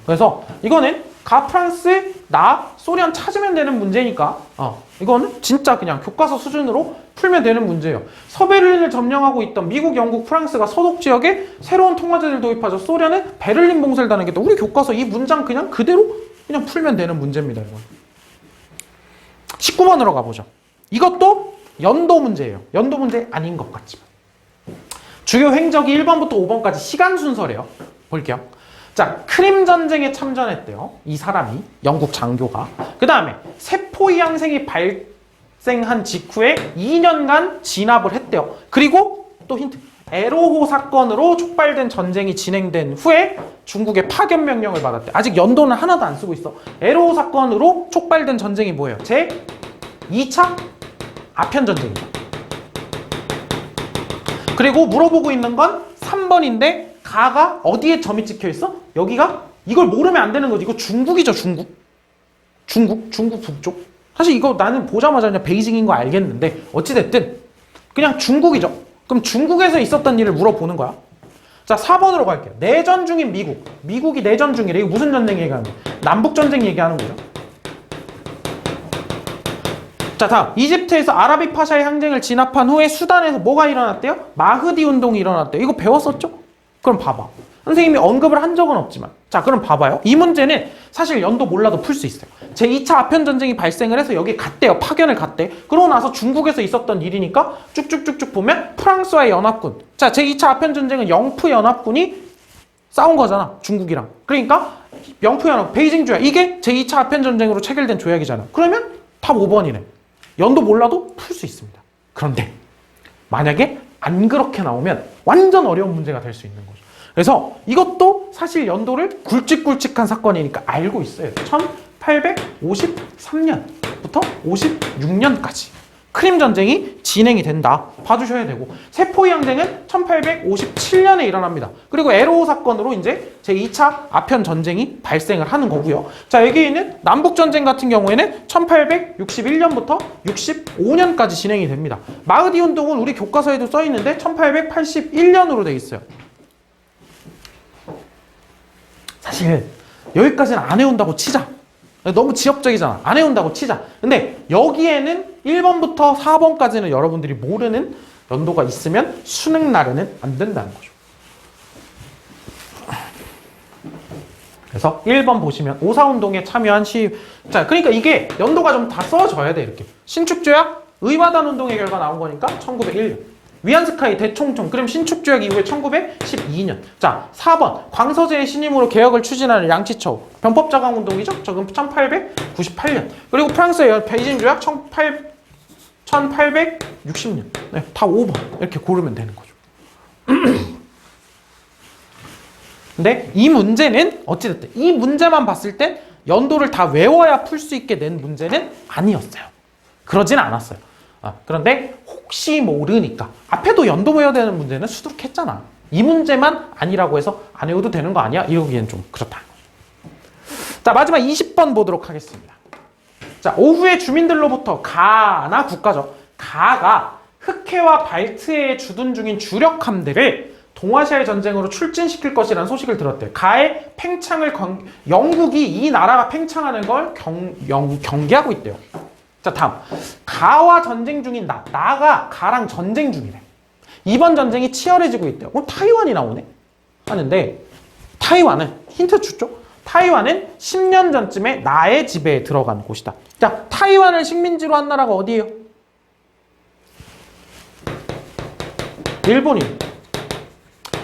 그래서 이거는 가 프랑스, 나 소련 찾으면 되는 문제니까 이거는 진짜 그냥 교과서 수준으로 풀면 되는 문제예요. 서베를린을 점령하고 있던 미국, 영국, 프랑스가 서독 지역에 새로운 통화제를 도입하죠. 소련은 베를린 봉쇄를 당하겠다. 우리 교과서 이 문장 그냥 그대로 그냥 풀면 되는 문제입니다. 이건. 19번으로 가보죠. 이것도 연도 문제예요. 연도 문제 아닌 것 같지만. 주요 행적이 1번부터 5번까지 시간 순서래요. 볼게요. 자, 크림 전쟁에 참전했대요. 이 사람이 영국 장교가. 그 다음에 세포 양생이 발생한 직후에 2년간 진압을 했대요. 그리고 또 힌트. 에로호 사건으로 촉발된 전쟁이 진행된 후에 중국의 파견 명령을 받았대. 아직 연도는 하나도 안 쓰고 있어. 에로호 사건으로 촉발된 전쟁이 뭐예요? 제 2차 아편 전쟁이다. 그리고 물어보고 있는 건 3번인데 가가 어디에 점이 찍혀 있어? 여기가 이걸 모르면 안 되는 거지. 이거 중국이죠, 중국. 중국 북쪽. 사실 이거 나는 보자마자 그냥 베이징인 거 알겠는데 어찌됐든 그냥 중국이죠. 그럼 중국에서 있었던 일을 물어보는 거야. 자, 4번으로 갈게요. 내전 중인 미국. 미국이 내전 중이래. 이거 무슨 전쟁 얘기하는 거야? 남북전쟁 얘기하는 거죠. 자, 다음. 이집트에서 아라비 파샤의 항쟁을 진압한 후에 수단에서 뭐가 일어났대요? 마흐디 운동이 일어났대요. 이거 배웠었죠? 그럼 봐봐. 선생님이 언급을 한 적은 없지만. 자, 그럼 봐봐요. 이 문제는 사실 연도 몰라도 풀 수 있어요. 제2차 아편전쟁이 발생을 해서 여기 갔대요. 파견을 갔대. 그러고 나서 중국에서 있었던 일이니까 쭉쭉쭉쭉 보면 프랑스와의 연합군. 자, 제2차 아편전쟁은 영푸연합군이 싸운 거잖아. 중국이랑. 그러니까 영푸연합, 베이징 조약. 이게 제2차 아편전쟁으로 체결된 조약이잖아. 그러면 답 5번이네. 연도 몰라도 풀 수 있습니다. 그런데 만약에 안 그렇게 나오면 완전 어려운 문제가 될 수 있는 거죠. 그래서 이것도 사실 연도를 굵직굵직한 사건이니까 알고 있어야 돼요. 1853년부터 56년까지 크림 전쟁이 진행이 된다. 봐주셔야 되고 세포이 항쟁은 1857년에 일어납니다. 그리고 에로호 사건으로 이제 제2차 아편 전쟁이 발생을 하는 거고요. 자, 여기에는 남북 전쟁 같은 경우에는 1861년부터 65년까지 진행이 됩니다. 마흐디 운동은 우리 교과서에도 써 있는데 1881년으로 돼 있어요. 사실 여기까지는 안 해온다고 치자. 너무 지엽적이잖아. 안 해온다고 치자. 근데 여기에는 1번부터 4번까지는 여러분들이 모르는 연도가 있으면 수능 날에는 안 된다는 거죠. 그래서 1번 보시면 오사운동에 참여한 자, 그러니까 이게 연도가 좀 다 써져야 돼, 이렇게. 신축조약, 의마단운동의 결과 나온 거니까 1901년. 위안스카이 대총총, 그럼 신축조약 이후에 1912년. 자, 4번 광서제의 신임으로 개혁을 추진하는 양치처우. 변법자강운동이죠? 저건 1898년. 그리고 프랑스의 베이징조약 1860년. 네, 다 5번. 이렇게 고르면 되는 거죠. 근데 이 문제는 어찌됐든 이 문제만 봤을 땐 연도를 다 외워야 풀 수 있게 낸 문제는 아니었어요. 그러진 않았어요. 그런데 혹시 모르니까 앞에도 연도 외워야 되는 문제는 수두룩했잖아. 이 문제만 아니라고 해서 안 외워도 되는 거 아니야? 이러기엔 좀 그렇다. 자, 마지막 20번 보도록 하겠습니다. 자, 오후에 주민들로부터 가나 국가죠. 가가 흑해와 발트해에 주둔 중인 주력 함대를 동아시아의 전쟁으로 출진시킬 것이라는 소식을 들었대요. 가의 팽창을 영국이 이 나라가 팽창하는 걸 경계하고 있대요. 자, 다음. 가와 전쟁 중인 나가 가랑 전쟁 중이래. 이번 전쟁이 치열해지고 있대요. 타이완이 나오네? 하는데 타이완은 힌트 주죠? 타이완은 10년 전쯤에 나의 지배에 들어간 곳이다. 자, 타이완을 식민지로 한 나라가 어디예요? 일본이에요.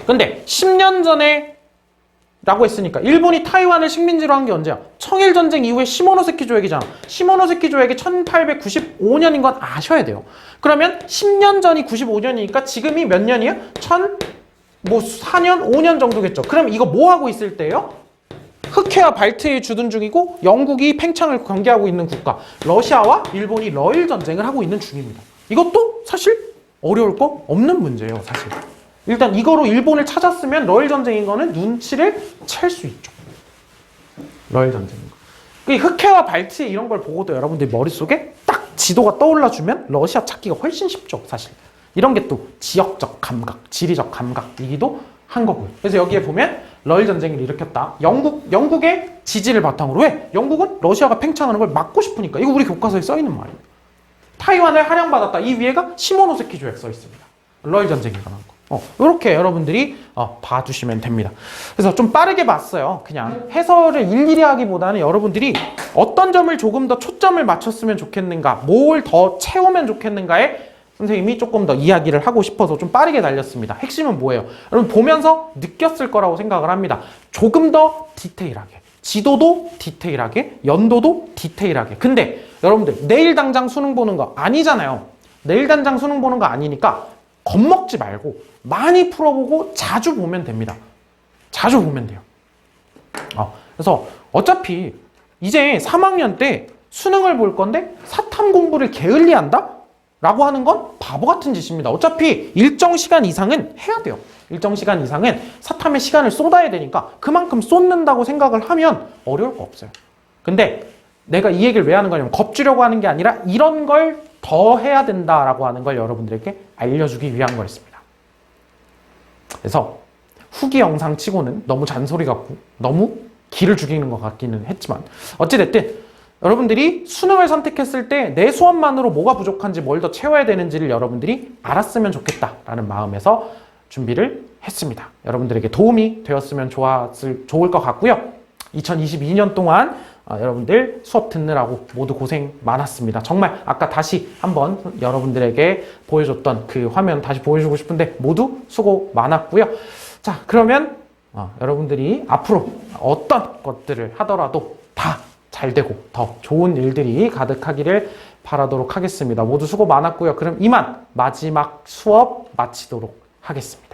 근데 10년 전에 라고 했으니까 일본이 타이완을 식민지로 한 게 언제야? 청일전쟁 이후에 시모노세키 조약이잖아. 시모노세키 조약이 1895년인 건 아셔야 돼요. 그러면 10년 전이 95년이니까 지금이 몇 년이야? 4년, 5년 정도겠죠. 그럼 이거 뭐 하고 있을 때예요? 흑해와 발트해에 주둔 중이고 영국이 팽창을 경계하고 있는 국가 러시아와 일본이 러일 전쟁을 하고 있는 중입니다. 이것도 사실 어려울 거 없는 문제예요, 사실. 일단 이거로 일본을 찾았으면 러일 전쟁인 거는 눈치를 챌 수 있죠. 러일 전쟁인 거. 그 흑해와 발트해 이런 걸 보고도 여러분들 머릿속에 딱 지도가 떠올라주면 러시아 찾기가 훨씬 쉽죠, 사실. 이런 게 또 지역적 감각, 지리적 감각이기도 한 거고요. 그래서 여기에 보면 러일 전쟁을 일으켰다. 영국의 지지를 바탕으로 왜? 영국은 러시아가 팽창하는 걸 막고 싶으니까. 이거 우리 교과서에 써 있는 말이에요. 타이완을 할양받았다. 이 위에가 시모노세키 조약 써 있습니다. 러일 전쟁에 관한 거. 이렇게 여러분들이 봐주시면 됩니다. 그래서 좀 빠르게 봤어요. 그냥 해설을 일일이 하기보다는 여러분들이 어떤 점을 조금 더 초점을 맞췄으면 좋겠는가, 뭘 더 채우면 좋겠는가에 선생님이 조금 더 이야기를 하고 싶어서 좀 빠르게 달렸습니다. 핵심은 뭐예요? 여러분 보면서 느꼈을 거라고 생각을 합니다. 조금 더 디테일하게, 지도도 디테일하게, 연도도 디테일하게. 근데 여러분들 내일 당장 수능 보는 거 아니잖아요. 내일 당장 수능 보는 거 아니니까 겁먹지 말고 많이 풀어보고 자주 보면 됩니다. 자주 보면 돼요. 그래서 어차피 이제 3학년 때 수능을 볼 건데 사탐 공부를 게을리한다? 라고 하는 건 바보 같은 짓입니다. 어차피 일정 시간 이상은 해야 돼요. 일정 시간 이상은 사탐에 시간을 쏟아야 되니까 그만큼 쏟는다고 생각을 하면 어려울 거 없어요. 근데 내가 이 얘기를 왜 하는 거냐면 겁주려고 하는 게 아니라 이런 걸 더 해야 된다라고 하는 걸 여러분들에게 알려주기 위한 거였습니다. 그래서 후기 영상 치고는 너무 잔소리 같고 너무 기를 죽이는 것 같기는 했지만 어찌됐든 여러분들이 수능을 선택했을 때 내 수업만으로 뭐가 부족한지 뭘 더 채워야 되는지를 여러분들이 알았으면 좋겠다라는 마음에서 준비를 했습니다. 여러분들에게 도움이 되었으면 좋을 것 같고요. 2022년 동안 여러분들 수업 듣느라고 모두 고생 많았습니다. 정말 아까 다시 한번 여러분들에게 보여줬던 그 화면 다시 보여주고 싶은데 모두 수고 많았고요. 자, 그러면 여러분들이 앞으로 어떤 것들을 하더라도 다 잘 되고 더 좋은 일들이 가득하기를 바라도록 하겠습니다. 모두 수고 많았고요. 그럼 이만 마지막 수업 마치도록 하겠습니다.